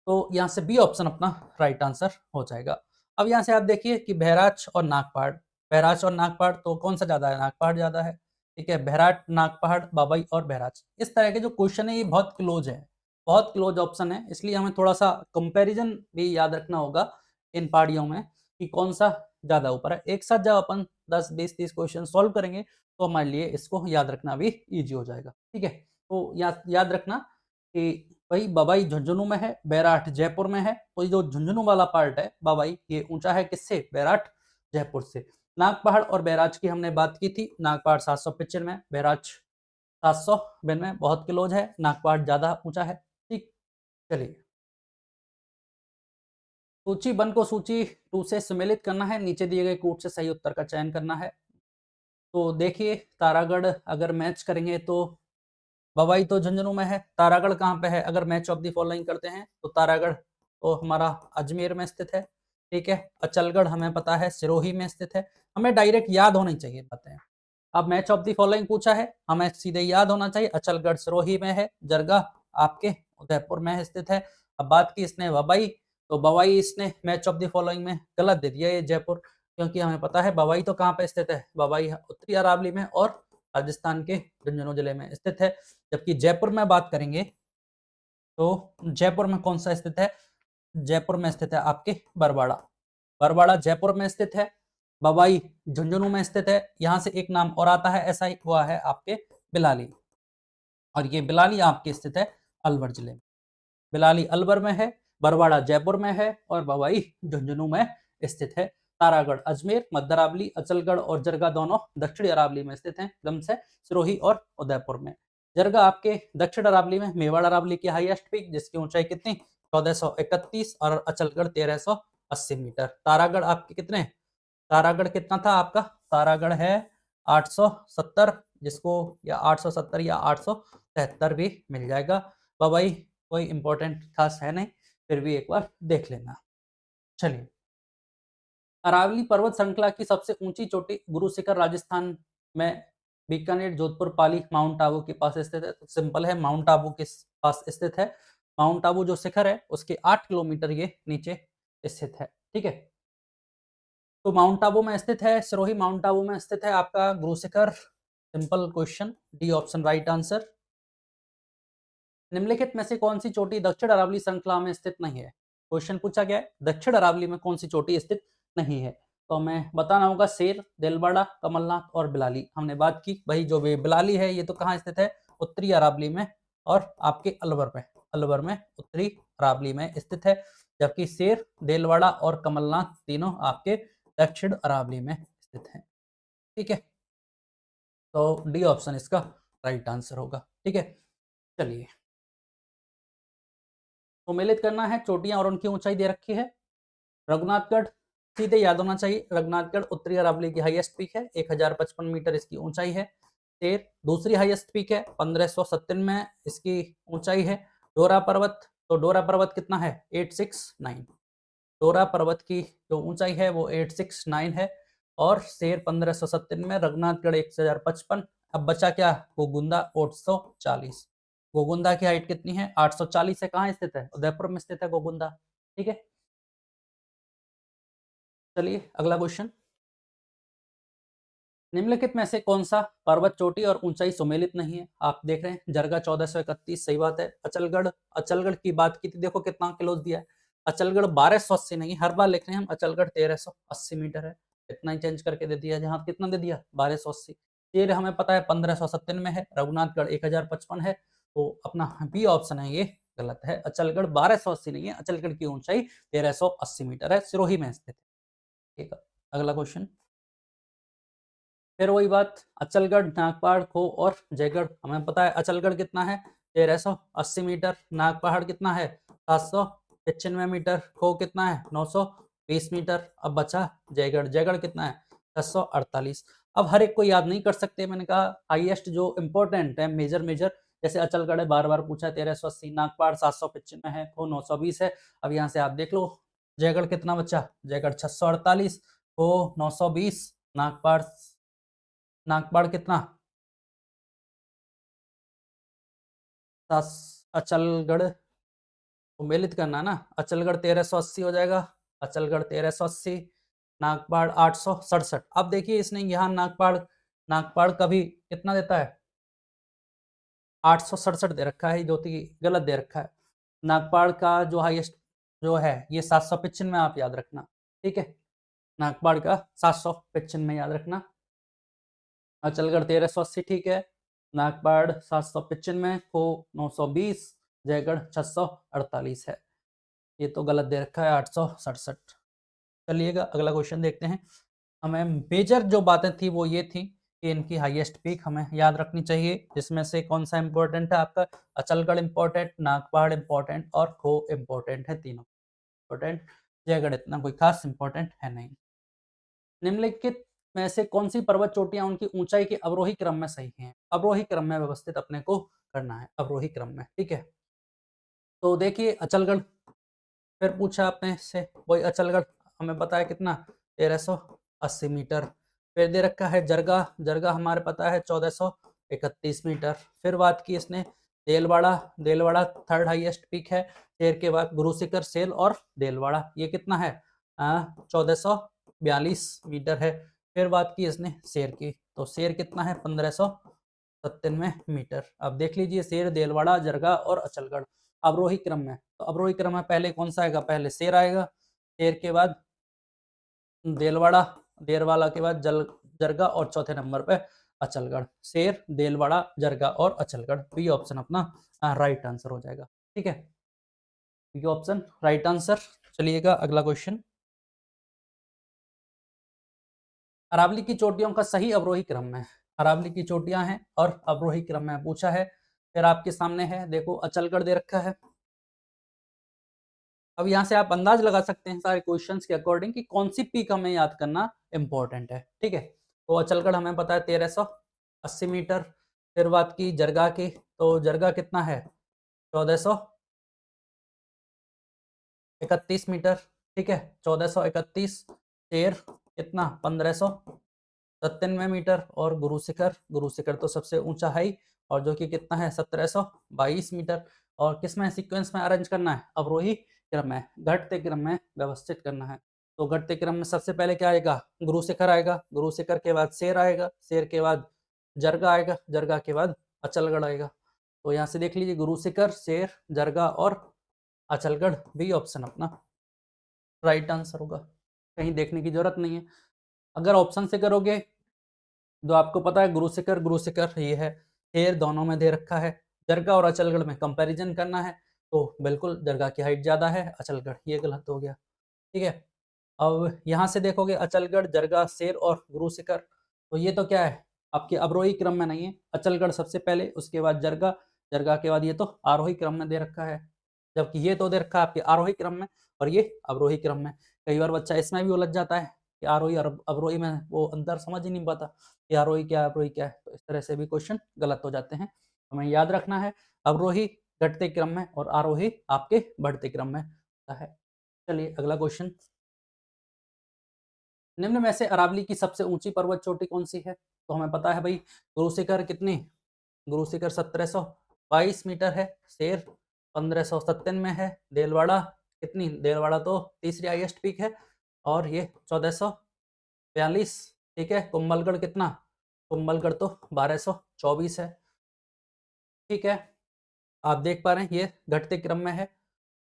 तो यहाँ से बी ऑप्शन अपना राइट आंसर हो जाएगा। अब यहाँ से आप देखिए कि बहराच और नागपहाड़, बहराच और नागपहाड़ तो कौन सा ज्यादा है, नागपहाड़ ज्यादा है। ठीक है, बहराट, नागपहाड़, बाबई और बहराच, इस तरह के जो क्वेश्चन है ये बहुत क्लोज है, बहुत क्लोज ऑप्शन है, इसलिए हमें थोड़ा सा कंपैरिजन भी याद रखना होगा इन पहाड़ियों में कि कौन सा ज्यादा ऊपर है। एक साथ जब अपन 10 20 30 क्वेश्चन सॉल्व करेंगे तो हमारे लिए इसको याद रखना भी ईजी हो जाएगा। ठीक है, तो याद रखना कि भाई बवाई झुंझुनू में है, बैराठ जयपुर में है। तो ये जो झुंझुनू वाला पार्ट है बवाई, ये ऊंचा है किससे? बैराठ जयपुर से। नाग पहाड़ और बैराज की हमने बात की थी। नाग पहाड़ 795, बैराज 792, बहुत क्लोज है। नाग पहाड़ ज्यादा ऊंचा है। ठीक, चलिए सूची 1 को सूची 2 से सम्मिलित करना है। नीचे दिए गए कूट से सही उत्तर का चयन करना है। तो देखिए तारागढ़ अगर मैच करेंगे तो बवाई तो झुंझुनू में है। तारागढ़ कहाँ पे है? अगर मैच ऑफ द फॉलोइंग करते हैं तो तारागढ़ तो हमारा अजमेर में स्थित है। ठीक है, अचलगढ़ हमें पता है सिरोही में स्थित है। हमें डायरेक्ट याद होनी चाहिए बातें। अब मैच ऑफ द फॉलोइंग पूछा है, हमें सीधे याद होना चाहिए। अचलगढ़ सिरोही में है, जरगा आपके उदयपुर में स्थित है। अब बात की इसने बवाई, तो बवाई इसने मैच ऑफ द फॉलोइंग में गलत दे दिया ये जयपुर, क्योंकि हमें पता है बवाई तो कहाँ पे स्थित है? बवाई उत्तरी अरावली में और राजस्थान के झुंझुनू जिले में स्थित है। जबकि जयपुर में बात करेंगे तो जयपुर में कौन सा स्थित है? जयपुर में स्थित है आपके बरवाड़ा। बरवाड़ा जयपुर में स्थित है। बवाई झुंझुनू में स्थित है। यहां से एक नाम और आता है ऐसा ही हुआ है आपके बिलाली, और ये बिलाली आपके स्थित है अलवर जिले में। बिलाली अलवर में है, बरवाड़ा जयपुर में है और बवाई झुंझुनू में स्थित है। तारागढ़ अजमेर, मध्य अरावली, अचलगढ़ और जरगा दोनों दक्षिणी अरावली में स्थित हैं, क्रम से सिरोही और उदयपुर में। जरगा आपके दक्षिण अरावली में, मेवाड़ अरावली की हाईएस्ट पीक जिसकी ऊंचाई कितनी? 1431, और अचलगढ़ 1380 मीटर। तारागढ़ आपके कितने? तारागढ़ कितना था आपका? तारागढ़ है 870, जिसको या 870 या 873 भी मिल जाएगा। भाई कोई इंपॉर्टेंट खास है नहीं, फिर भी एक बार देख लेना। चलिए, अरावली पर्वत श्रृंखला की सबसे ऊंची चोटी गुरु शिखर राजस्थान में बीकानेर, जोधपुर, पाली, माउंट आबू के पास स्थित है। तो सिंपल है, माउंट आबू के पास स्थित है। माउंट आबू जो शिखर है उसके 8 किलोमीटर ये नीचे स्थित है। ठीक है, तो माउंट आबू में स्थित है सिरोही, माउंट आबू में स्थित है आपका गुरु शिखर। Simple question, D option right answer. निम्नलिखित में से कौन सी चोटी दक्षिण अरावली श्रृंखला में स्थित नहीं है? क्वेश्चन पूछा गया है दक्षिण अरावली में कौन सी चोटी स्थित नहीं है, तो हमें बताना होगा शेर, देलवाड़ा, कमलनाथ और बिलाली। हमने बात की भाई जो बिलाली है ये तो कहाँ स्थित है? उत्तरी अरावली में, और आपके अलवर में। अलवर में उत्तरी अरावली में स्थित है। जबकि शेर, देलवाड़ा और कमलनाथ तीनों आपके दक्षिण अरावली में स्थित हैं। ठीक है, तो डी ऑप्शन इसका राइट आंसर होगा। ठीक है, चलिए सम्मिलित करना है चोटियां और उनकी ऊंचाई दे रखी है। रघुनाथगढ़ सीधे याद होना चाहिए। रघुनाथगढ़ उत्तरी अरावली की हाईएस्ट पीक है, 1055 मीटर इसकी ऊंचाई है। शेर दूसरी हाईएस्ट पीक है, 1597 इसकी ऊंचाई है। डोरा पर्वत, तो डोरा पर्वत कितना है? 869। डोरा पर्वत की जो ऊंचाई है वो 869 है। और शेर 1597, रघुनाथगढ़ 1055। अब बचा क्या? गोगुंदा 840। गोगुंदा की हाइट कितनी है? 840 है। कहाँ स्थित है? उदयपुर में स्थित है गोगुंदा। ठीक है, चलिए अगला क्वेश्चन। निम्नलिखित में से कौन सा पर्वत चोटी और ऊंचाई सुमेलित नहीं है? आप देख रहे हैं जरगा 1431, सही बात है। अचलगढ़, अचलगढ़ की बात की थी, देखो कितना क्लोज दिया है। अचलगढ़ 1280 नहीं, हर बार लिख रहे हैं हम अचलगढ़ 1380 मीटर है। इतना ही चेंज करके दे दिया, जहां कितना दे दिया? 1280। ये हमें पता है 1597 में है। रघुनाथगढ़ 1055 है, तो अपना बी ऑप्शन है ये गलत है। अचलगढ़ 1280 नहीं है, अचलगढ़ की ऊंचाई 1380 मीटर है, सिरोही में स्थित है। ठीक है, अगला क्वेश्चन। फिर वही बात, अचलगढ़, नागपहाड़, खो और जयगढ़। हमें पता है अचलगढ़ कितना है? 1380 मीटर। नागपहाड़ कितना है? 795 मीटर। खो कितना है? 920 मीटर। अब बचा जयगढ़। जयगढ़ कितना है? 648। अब हर एक को याद नहीं कर सकते, मैंने कहा हाईएस्ट जो इंपॉर्टेंट है, मेजर मेजर, जैसे अचलगढ़ है, बार बार पूछा है 1380। नागपहाड़ 795 है, खो 920 है। अब यहाँ से आप देख लो जयगढ़ कितना बचा? जयगढ़ 648, खो 920, नागपहाड़, नागपाड़ कितना? अचलगढ़ सम्मिलित करना है ना, अचलगढ़ 1380 हो जाएगा। अचलगढ़ 1380, नागपाड़ 867। अब देखिए इसने यहाँ नागपाड़, नागपाड़ का भी कितना देता है? 867 दे रखा है, जो कि गलत दे रखा है। नागपाड़ का जो हाईएस्ट जो है ये 795 आप याद रखना। ठीक है, नागपाड़ का 795 याद रखना। अचलगढ़ 1380 ठीक है। नागपाड़ 795, खो 920, जयगढ़ 648 है। ये तो गलत दे रखा है 867। चलिएगा अगला क्वेश्चन देखते हैं। हमें मेजर जो बातें थी वो ये थी कि इनकी हाईएस्ट पीक हमें याद रखनी चाहिए, जिसमें से कौन सा इंपॉर्टेंट है आपका, अचलगढ़ इंपॉर्टेंट, नागपहाड़ इंपॉर्टेंट और खो इंपॉर्टेंट है, तीनों इंपॉर्टेंट। जयगढ़ इतना कोई खास इंपॉर्टेंट है नहीं। निम्नलिखित में से कौन सी पर्वत चोटियां उनकी ऊंचाई के अवरोही क्रम में सही हैं? अवरोही क्रम में व्यवस्थित अपने को करना है, अवरोही क्रम में, ठीक है। तो देखिए अचलगढ़ फिर पूछा आपने से, वही अचलगढ़ हमें पता है कितना 1380 मीटर। फिर दे रखा है जरगा, जरगा हमारे पता है 1431 मीटर। फिर बात की इसने Delwara, Delwara third highest peak है। शेर के बाद गुरु शिखर, सेल और देलवाड़ा, ये कितना है 1442 मीटर है। फिर बात की इसने शेर की, तो शेर कितना है 1597 मीटर। अब देख लीजिए शेर, देलवाड़ा, जरगा और अचलगढ़ अवरोही क्रम में। तो अवरोही क्रम में पहले कौन सा आएगा, पहले शेर आएगा, शेर के बाद देलवाड़ा, देलवाड़ा के बाद जरगा और चौथे नंबर पे अचलगढ़। शेर, देलवाड़ा, जरगा और अचलगढ़, बी ऑप्शन अपना राइट आंसर हो जाएगा, ठीक है। B option right answer. चलिएगा अगला क्वेश्चन। अरावली की चोटियों का सही अवरोही क्रम में, अरावली की चोटियां हैं और अवरोही क्रम में पूछा है। फिर आपके सामने है, देखो अचलगढ़ दे रखा है। अब यहाँ से आप अंदाज लगा सकते हैं सारे क्वेश्चंस के अकॉर्डिंग कि कौन सी पीक हमें याद करना इंपॉर्टेंट है, ठीक है। तो अचलगढ़ हमें पता है 1380 मीटर। फिर बात की जरगा की, तो जरगा कितना है 1431 मीटर, ठीक है 1431। शेर कितना 1597 मीटर। और गुरु शिखर, गुरु शिखर तो सबसे ऊंचा हाई, और जो कि कितना है 1722 मीटर। और किस में सीक्वेंस में अरेंज करना है, अवरोही क्रम में, घटते क्रम में व्यवस्थित करना है। तो घटते क्रम में सबसे पहले क्या आएगा, गुरु शिखर आएगा, गुरु शिखर के बाद शेर आएगा, शेर के बाद जरगा आएगा, जरगा के बाद अचलगढ़ आएगा। तो यहाँ से देख लीजिए गुरु शिखर, शेर, जरगा और अचलगढ़, बी ऑप्शन अपना राइट आंसर होगा, कहीं देखने की जरूरत नहीं है। अगर ऑप्शन से करोगे तो आपको पता है गुरु शिखर ये है, शेर दोनों में दे रखा है। जरगा और अचलगढ़ में कंपैरिजन करना है, तो बिल्कुल जरगा की हाइट ज़्यादा है, अचलगढ़ ये गलत हो गया, ठीक है। अब यहाँ से देखोगे अचलगढ़, जरगा, शेर और गुरु शिखर, तो ये तो क्या है आपके अवरोही क्रम में नहीं है। अचलगढ़ सबसे पहले, उसके बाद जरगा, जरगा के बाद ये तो आरोही क्रम में दे रखा है, जबकि ये तो दे रखा है आपके आरोही क्रम में और ये अवरोही क्रम में। कई बार बच्चा इसमें भी उलझ जाता है कि आरोही और अवरोही में वो अंतर समझ ही नहीं पाता कि आरोही क्या है, अवरोही क्या है, तो इस तरह से भी क्वेश्चन गलत हो जाते हैं। हमें याद रखना है अवरोही घटते क्रम में और आरोही आपके बढ़ते क्रम में होता है। चलिए अगला क्वेश्चन। निम्न में से अरावली की सबसे ऊंची पर्वत चोटी कौन सी है? तो हमें पता है भाई गुरु शिखर कितनी, गुरु शिखर 1722 मीटर है। शेर 1597 में है। देलवाड़ा कितनी, देलवाड़ा तो तीसरी हाईएस्ट पीक है और ये 1442, ठीक है। कुंभलगढ़ कितना, कुंभलगढ़ तो 1224 है, ठीक है। आप देख पा रहे हैं ये घटते क्रम में है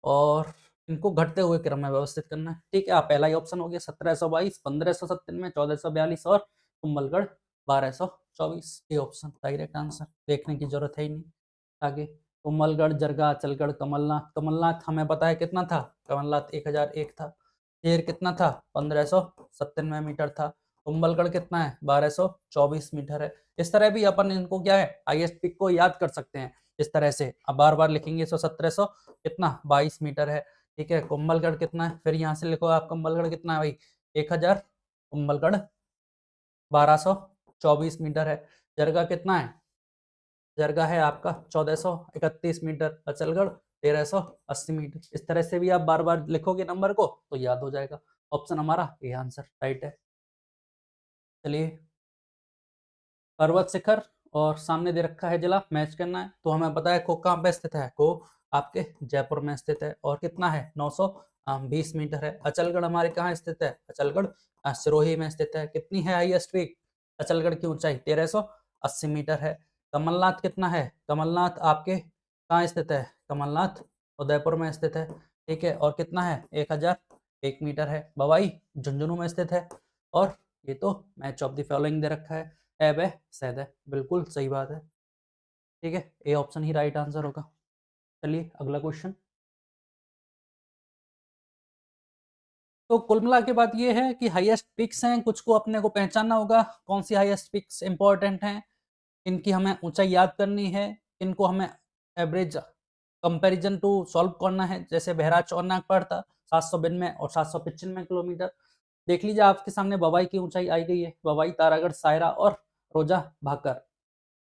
और इनको घटते हुए क्रम में व्यवस्थित करना है, ठीक है। आप पहला ही ऑप्शन हो गया 1722, 1597, 1442 और कुंभलगढ़ 1224, ये ऑप्शन डायरेक्ट आंसर, देखने की जरूरत है ही नहीं। आगे कुंभलगढ़, जरगा, अचलगढ़, कमलनाथ, कमलनाथ हमें पता है कितना था, कमलनाथ 1001 था। शेर कितना था 1597 मीटर था। कुंभलगढ़ कितना है 1224 मीटर है। इस तरह भी अपन इनको क्या है हाईएस्ट पीक को याद कर सकते हैं इस तरह से। अब बार बार लिखेंगे 1700 कितना 22 मीटर है, ठीक है। कुंभलगढ़ कितना है, फिर यहाँ से लिखो आप कुंभलगढ़ कितना है भाई 1000, कुंभलगढ़ 1224 मीटर है। जरगा कितना है, जरगा है आपका 1431 मीटर, अचलगढ़ 1380 मीटर। इस तरह से भी आप बार बार लिखोगे नंबर को तो याद हो जाएगा। ऑप्शन हमारा ये आंसर राइट है। चलिए पर्वत शिखर और सामने दे रखा है जिला, मैच करना है। तो हमें पता है को कहाँ पे स्थित है, को आपके जयपुर में स्थित है और कितना है 920 मीटर है। अचलगढ़ हमारे कहाँ स्थित है, अचलगढ़ सिरोही में स्थित है। कितनी है हाईएस्ट पीक अचलगढ़ की ऊंचाई 1380 मीटर है। कमलनाथ कितना है, कमलनाथ आपके कहाँ स्थित है, कमलनाथ उदयपुर में स्थित है, ठीक है। और कितना है 1001 मीटर है। बवाई झुंझुनू में स्थित है और ये तो मैच ऑफ द फॉलोइंग दे रखा है, ऐब है, सैद है, बिल्कुल सही बात है, ठीक है। A option he right answer होगा। चलिए अगला क्वेश्चन। तो कुल मिला के बात ये है कि हाईएस्ट पिक्स हैं, कुछ को अपने को पहचानना होगा कौन सी हाईएस्ट पिक्स इंपॉर्टेंट हैं, इनकी हमें ऊंचाई याद करनी है, इनको हमें एवरेज कंपैरिजन टू सॉल्व करना है। जैसे बहराइच और नागपाड़ था 792 और 795 किलोमीटर। देख लीजिए आपके सामने बवाई की ऊंचाई आई गई है, बवाई, तारागढ़, सायरा और रोजा भाकर।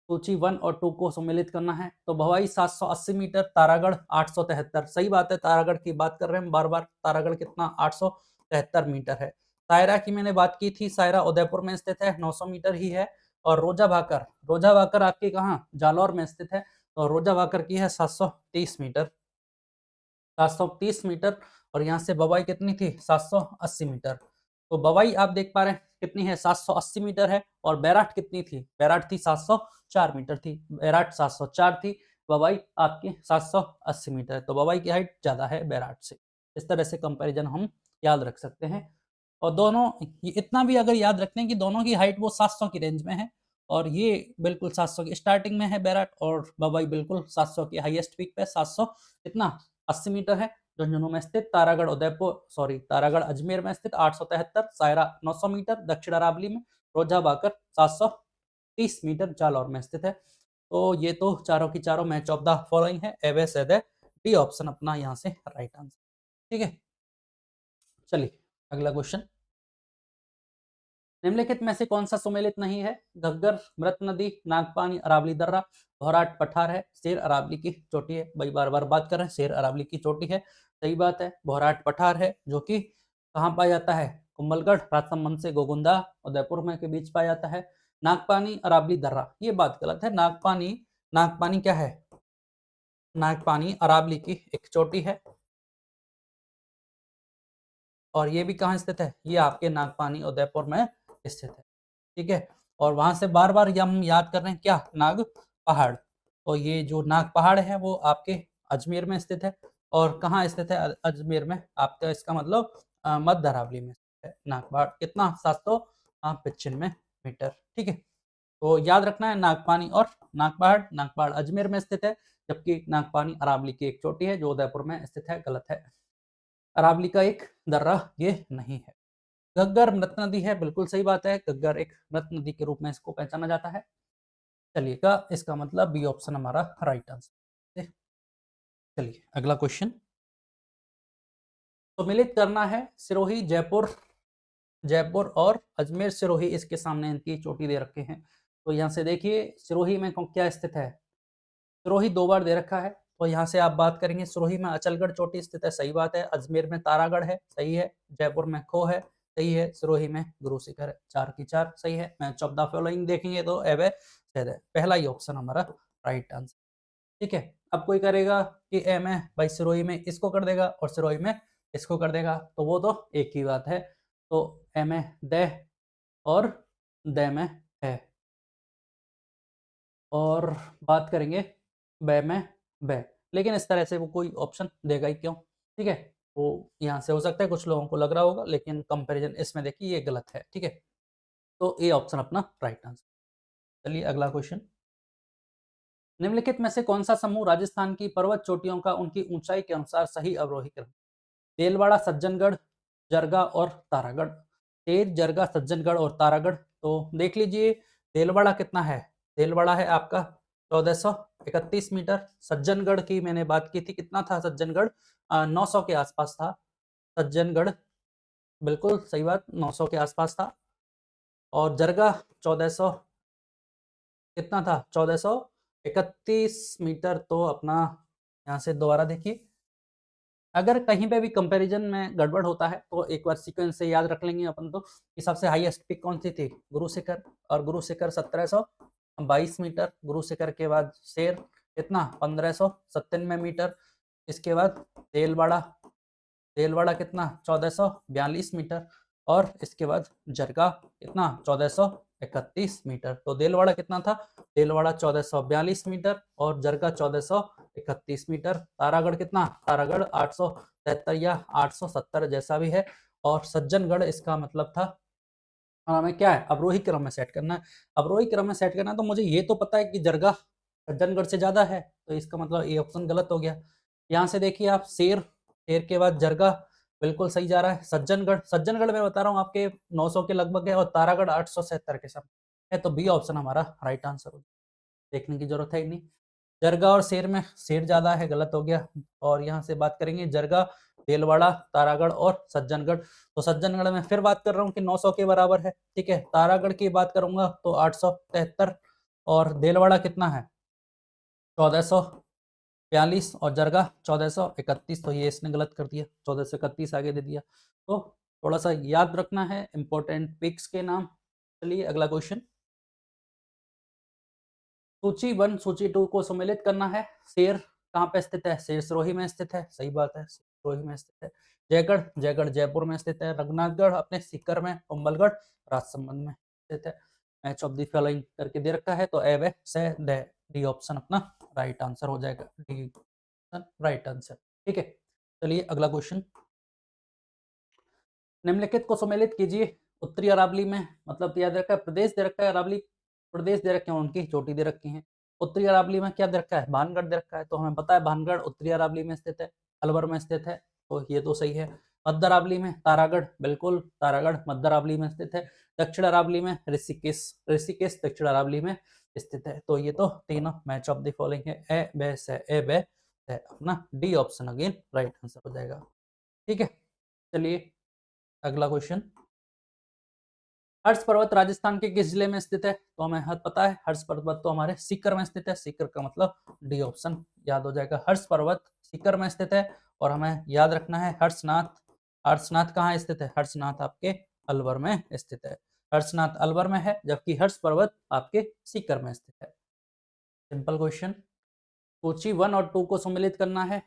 सूची 1 और 2 को सम्मिलित करना है। तो भवाई 780 मीटर, तारागढ़ 873। सही बात है, तारागढ़ की बात कर रहे हैं हम बार बार। तारागढ़ कितना 873 मीटर है। सायरा की मैंने बात की थी, सायरा उदयपुर में स्थित है, 900 मीटर ही है। और रोजा भाकर आपके कहाँ, जालौर में स्थित है। तो रोजा भाकर की है 730 मीटर, 730 मीटर। और यहाँ से बवाई कितनी थी, 780 मीटर। तो बवाई आप देख पा रहे हैं कितनी है, 780 मीटर है। और बैराट कितनी थी, बैराट थी 704 मीटर थी, बैराट 704 थी। बवाई आपकी 780 मीटर है, तो बवाई की हाइट ज्यादा है बैराट से। इस तरह से कंपैरिजन हम याद रख सकते हैं। और दोनों इतना भी अगर याद रखते हैं कि दोनों की हाइट वो 700 की रेंज में है, और ये बिल्कुल 700 की स्टार्टिंग में है बैराट, और बवाई बिल्कुल 700 की हाईएस्ट पीक पे 700 कितना 80 मीटर है। झुंझुनू में स्थित, तारागढ़ अजमेर में स्थित 873, सायरा 900 मीटर दक्षिण अरावली में, रोजा भाकर 730 मीटर जालौर में स्थित है। तो ये तो चारों की चारों मैच ऑफ द फॉलोइंग है, एवे सेद है, डी ऑप्शन अपना यहाँ से राइट आंसर। ठीक है, चलिए अगला क्वेश्चन। निम्नलिखित में से कौन सा सुमेलित नहीं है, घग्गर, मृत नदी, नागपानी, अरावली दर्रा, भौराट पठार है, शेर अरावली की चोटी है। भाई बार बार बात कर रहे हैं, शेर अरावली की चोटी है, सही बात है। भौराट पठार है जो कि कहाँ पाया जाता है, कुंभलगढ़, राजसमंद से गोगुंदा, उदयपुर में के बीच पाया जाता है। नागपानी, अरावली दर्रा, ये बात गलत है। नागपानी, नागपानी क्या है, नागपानी अरावली की एक चोटी है। और ये भी कहाँ स्थित है, ये आपके नागपानी उदयपुर में स्थित है। ठीक है, और वहां से बार बार हम याद कर रहे हैं क्या, नाग पहाड़। तो ये जो नाग पहाड़ है वो आपके अजमेर में स्थित है। और कहाँ स्थित है, अजमेर में आपका, इसका मतलब मध्य अरावली में स्थित है नाग पहाड़। कितना, 795 मीटर। ठीक है, तो याद रखना है नागपानी और नागपहाड़। नागपहाड़ अजमेर में स्थित है, जबकि नागपानी अरावली की एक चोटी है जो उदयपुर में स्थित है, गलत है। अरावली का एक दर्रा ये नहीं है। घग्गर मृत नदी है, बिल्कुल सही बात है, घग्गर एक मृत नदी के रूप में इसको पहचाना जाता है। चलिएगा, इसका मतलब बी ऑप्शन हमारा राइट आंसर। चलिए अगला क्वेश्चन। तो मिलित करना है सिरोही, जयपुर और अजमेर सिरोही, इसके सामने इनकी चोटी दे रखे हैं। तो यहाँ से देखिए सिरोही में क्या स्थित है, सिरोही 2 बार दे रखा है। तो यहाँ से आप बात करेंगे, सिरोही में अचलगढ़ चोटी स्थित है, सही बात है। अजमेर में तारागढ़ है, सही है। जयपुर में खो है, सही है। सिरोही में गुरु शिखर है, 4 की 4 सही है। मैच ऑफ द फॉलोइंग देखेंगे तो एवे सेद है, पहला ही ऑप्शन हमारा राइट आंसर। ठीक है, अब कोई करेगा कि ए में भाई सिरोही में इसको कर देगा और सिरोही में इसको कर देगा, तो वो तो एक ही बात है। तो ए में दे और दे में है, और बात करेंगे बै में बै, लेकिन इस तरह से वो कोई ऑप्शन देगा ही क्यों। ठीक है, वो यहाँ से हो सकता है कुछ लोगों को लग रहा होगा, लेकिन कंपैरिजन इसमें देखिए ये गलत है। ठीक है, तो ए ऑप्शन अपना राइट आंसर। चलिए अगला क्वेश्चन। निम्नलिखित में से कौन सा समूह राजस्थान की पर्वत चोटियों का उनकी ऊंचाई के अनुसार सही अवरोही क्रम, देलवाड़ा, सज्जनगढ़, जरगा और तारागढ़। तेज, जरगा, सज्जनगढ़ और तारागढ़। तो देख लीजिए देलवाड़ा कितना है, देलवाड़ा है आपका 1431 मीटर। सज्जनगढ़ की मैंने बात की थी, कितना था सज्जनगढ़, 900 के आसपास था सज्जनगढ़, बिल्कुल सही बात, 900 के आसपास था। और जरगा 1400 कितना था, 1431 मीटर। तो अपना यहाँ से दोबारा देखिए, अगर कहीं पे भी कंपैरिजन में गड़बड़ होता है तो एक बार सीक्वेंस से याद रख लेंगे अपन। तो कि सबसे हाईएस्ट पिक कौन सी थी, गुरु शिखर, और गुरु शिखर 1722 मीटर। गुरु शिखर के बाद शेर कितना, 1597 मीटर। इसके बाद देलवाड़ा, देलवाड़ा कितना, 1442 मीटर। और इसके बाद जरगा कितना, 1431 मीटर। तो देलवाड़ा कितना था, देलवाड़ा 1442 मीटर और जरगा 1431 मीटर। तारागढ़ कितना, तारागढ़ 873 या 870 जैसा भी है। और सज्जनगढ़ इसका मतलब था, हमें क्या है अवरोही क्रम में सेट करना है। अवरोही क्रम में सेट करना है, तो मुझे ये तो पता है कि जरगा सज्जनगढ़ से ज़्यादा है, तो इसका मतलब ए ऑप्शन गलत हो गया। यहाँ से देखिए आप शेर, शेर के बाद जरगा बिल्कुल सही जा रहा है। सज्जनगढ़, सज्जनगढ़ मैं बता रहा हूँ आपके 900 के लगभग है और तारागढ़ 877 के सब है, तो बी ऑप्शन हमारा राइट आंसर हो। देखने की जरूरत है ही नहीं। जरगा और शेर में शेर ज़्यादा है, गलत हो गया। और यहाँ से बात करेंगे जरगा, देलवाड़ा, तारागढ़ और सज्जनगढ़। तो सज्जनगढ़ में फिर बात कर रहा हूँ कि 900 के बराबर है, ठीक है। तारागढ़ की बात करूंगा तो 873 और देलवाड़ा कितना है 1442 और जरगा 1431। तो ये इसने गलत कर दिया, 1431 आगे दे दिया। तो थोड़ा सा याद रखना है इंपॉर्टेंट पिक्स के नाम। चलिए अगला क्वेश्चन। सूची 1 सूची 2 को सम्मिलित करना है। शेर कहाँ पे स्थित है? शेर सिरोही में स्थित है, सही बात है, सिरोही में स्थित है। जयगढ़, जयगढ़ जयपुर में स्थित है। रघुनाथगढ़ अपने सीकर में, कुंभलगढ़ राजसमंद में स्थित है। मैच ऑफ द फॉलोइंग करके दे रखा है, तो ए व से डी ऑप्शन अपना राइट आंसर हो जाएगा, डी राइट आंसर, ठीक है। चलिए अगला क्वेश्चन। निम्नलिखित को सम्मिलित कीजिए। उत्तरी अरावली में, मतलब याद रखा है प्रदेश दे रखा है, अरावली प्रदेश दे रखे हैं, उनकी चोटी दे रखी है। उत्तरी अरावली में क्या दे रखा है? भानगढ़ दे रखा है, तो हमें पता है भानगढ़ उत्तरी अरावली में स्थित है, अलवर में स्थित है, तो ये तो सही है। मध्य अरावली में तारागढ़, बिल्कुल तारागढ़ मध्य अरावली में स्थित है। दक्षिण अरावली में ऋषिकेश, ऋषिकेश दक्षिण अरावली में स्थित है। तो ये तो तीनों मैच ऑफ द फॉलोइंग है, ए बे से ए बे से, अपना D option again right answer हो जाएगा, ठीक है। चलिए अगला क्वेश्चन। हर्ष पर्वत राजस्थान के किस जिले में स्थित है? तो हमें हर पता है, हर्ष पर्वत तो हमारे सीकर में स्थित है, सीकर का मतलब डी ऑप्शन याद हो जाएगा। हर्ष पर्वत सीकर में स्थित है। और हमें याद रखना है हर्षनाथ, हर्षनाथ कहाँ स्थित है? हर्षनाथ आपके अलवर में स्थित है, हर्षनाथ अलवर में है, जबकि हर्ष पर्वत आपके सीकर में स्थित है। Simple question. सूची 1 और 2 को सम्मिलित करना है।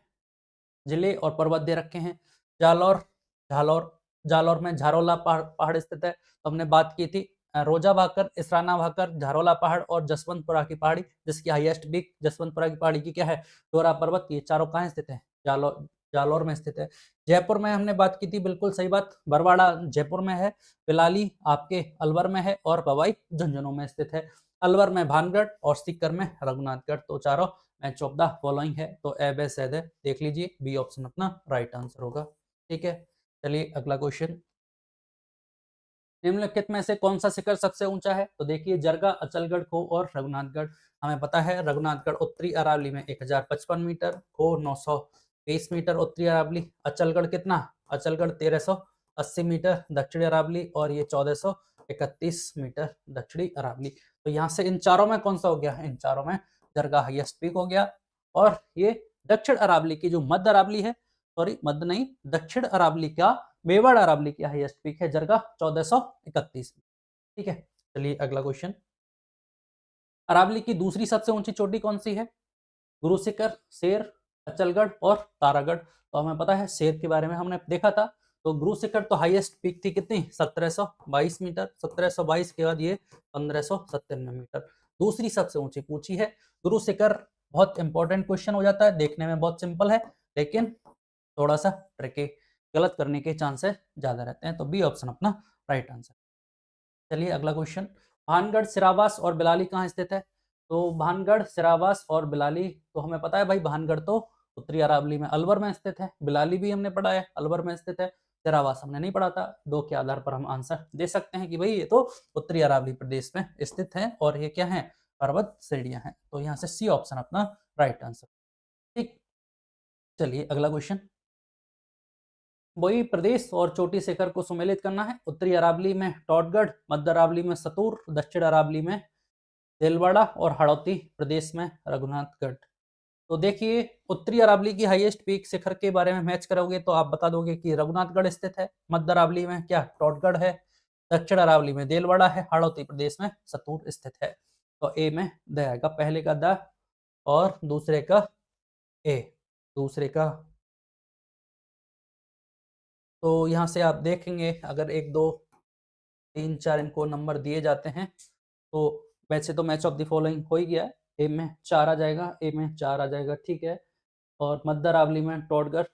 जिले और पर्वत दे रखे हैं। जालौर, जालौर, जालौर में झारोला पहाड़ स्थित है, तो हमने बात की थी रोजा भाकर, इसराना भाकर, झारोला पहाड़ और जसवंतपुरा की पहाड़ी, जिसकी हाईएस्ट पीक जसवंतपुरा की पहाड़ी की क्या है? डोरा पर्वत। ये चारों कहाँ स्थित है? जालौर, जालौर में स्थित है। जयपुर में हमने बात की थी, बिल्कुल सही बात, बरवाड़ा जयपुर में है, बिलाली आपके अलवर में है और बवाई झुंझुनू में स्थित है। अलवर में भानगढ़ और सीकर में रघुनाथगढ़। तो चारों मैच ऑफ द फॉलोइंग है, तो ए बे से दे देख लीजिए, बी ऑप्शन अपना राइट आंसर होगा, ठीक है। चलिए अगला क्वेश्चन। निम्नलिखित में से कौन सा शिखर सबसे ऊंचा है? तो देखिए जरगा, अचलगढ़, खो और रघुनाथगढ़। हमें पता है रघुनाथगढ़ उत्तरी अरावली में 1055 मीटर, खो 920 मीटर उत्तरी अरावली, अचलगढ़ कितना? अचलगढ़ 1380 मीटर दक्षिणी अरावली और ये 1431 मीटर दक्षिणी अरावली। तो यहाँ से इन चारों में कौन सा हो गया? इन चारों में जरगा हाईएस्ट पीक हो गया। और ये दक्षिण अरावली की जो मध्य अरावली है, सॉरी मध्य नहीं, दक्षिण अरावली का मेवाड़ अरावली की हाईएस्ट पीक है जरगा 1431, ठीक है। चलिए अगला क्वेश्चन। अरावली की दूसरी सबसे ऊंची चोटी कौन सी है? गुरु शिखर, शेर, अचलगढ़ और तारागढ़। तो हमें पता है शेर के बारे में हमने देखा था। तो गुरु शिखर तो हाईएस्ट पीक थी कितनी? 1722 मीटर, 1722 के बाद ये 1597 मीटर। दूसरी सबसे ऊंची पूछी है गुरु शिखर। बहुत इंपॉर्टेंट क्वेश्चन हो जाता है, देखने में बहुत सिंपल है लेकिन थोड़ा सा ट्रिकी, गलत करने के चांसेस ज्यादा रहते हैं, तो बी ऑप्शन अपना राइट आंसर। चलिए अगला क्वेश्चन। भानगढ़, सिरावास और बिलाली कहाँ स्थित है? तो भानगढ़, सिरावास और बिलाली, तो हमें पता है भाई भानगढ़ तो उत्तरी अरावली में अलवर में स्थित है, बिलाली भी हमने पढ़ा है अलवर में स्थित है, सिरावास हमने नहीं पढ़ा था। दो के आधार पर हम आंसर दे सकते हैं कि भाई ये तो उत्तरी अरावली प्रदेश में स्थित है और ये क्या है? पर्वत श्रेणियां हैं। तो यहाँ से सी ऑप्शन अपना राइट आंसर, ठीक। चलिए अगला क्वेश्चन। वही प्रदेश और चोटी शिखर को सम्मिलित करना है। उत्तरी अरावली में टॉटगढ़, मध्य अरावली में सतूर, दक्षिण अरावली में देलवाड़ा और हाड़ौती प्रदेश में रघुनाथगढ़। तो देखिए उत्तरी अरावली की हाईएस्ट पीक शिखर के बारे में मैच करोगे तो आप बता दोगे कि रघुनाथगढ़ स्थित है, मध्य अरावली में क्या टॉटगढ़ है, दक्षिण अरावली में देलवाड़ा है, हाड़ौती प्रदेश में सतूर स्थित है। तो ए में द आएगा, पहले का द और दूसरे का ए, दूसरे का। तो यहाँ से आप देखेंगे अगर 1 2 3 4 इनको नंबर दिए जाते हैं तो वैसे तो मैच ऑफ द फॉलोइंग हो ही गया है। ए में 4 आ जाएगा, ए में 4 आ जाएगा, ठीक है। और मध्य अरावली में टोडगर,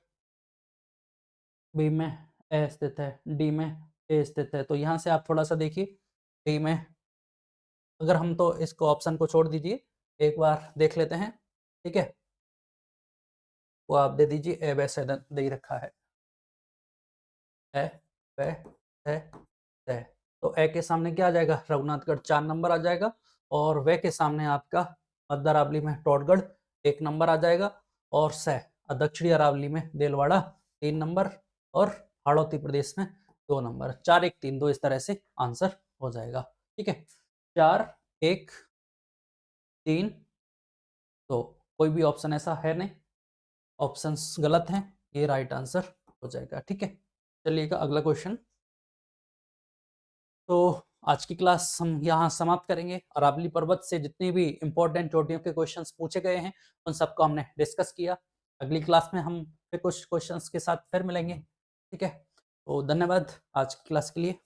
बी में ए स्थित है, डी में ए स्थित है। तो यहाँ से आप थोड़ा सा देखिए डी में, अगर हम तो इसको ऑप्शन को छोड़ दीजिए, एक बार देख लेते हैं, ठीक है। वो आप दे दीजिए, ए वैसे दे ही रखा है, ए वे है है। तो ए के सामने क्या आ जाएगा, रघुनाथगढ़ 4 नंबर आ जाएगा, और वे के सामने आपका मद्दर अरावली में टोटगढ़ 1 नंबर आ जाएगा, और दक्षिणी अरावली में देलवाड़ा 3 नंबर, और हाड़ौती प्रदेश में 2 नंबर। 4 1 3 2 इस तरह से आंसर हो जाएगा, ठीक है। 4 1 3, तो कोई भी ऑप्शन ऐसा है नहीं, ऑप्शंस गलत हैं, ये राइट आंसर हो जाएगा, ठीक है। चलिएगा अगला क्वेश्चन। तो आज की क्लास हम यहाँ समाप्त करेंगे। अरावली पर्वत से जितने भी इंपॉर्टेंट चोटियों के क्वेश्चंस पूछे गए हैं उन सबको हमने डिस्कस किया। अगली क्लास में हम फिर कुछ क्वेश्चंस के साथ फिर मिलेंगे, ठीक है। तो धन्यवाद आज की क्लास के लिए।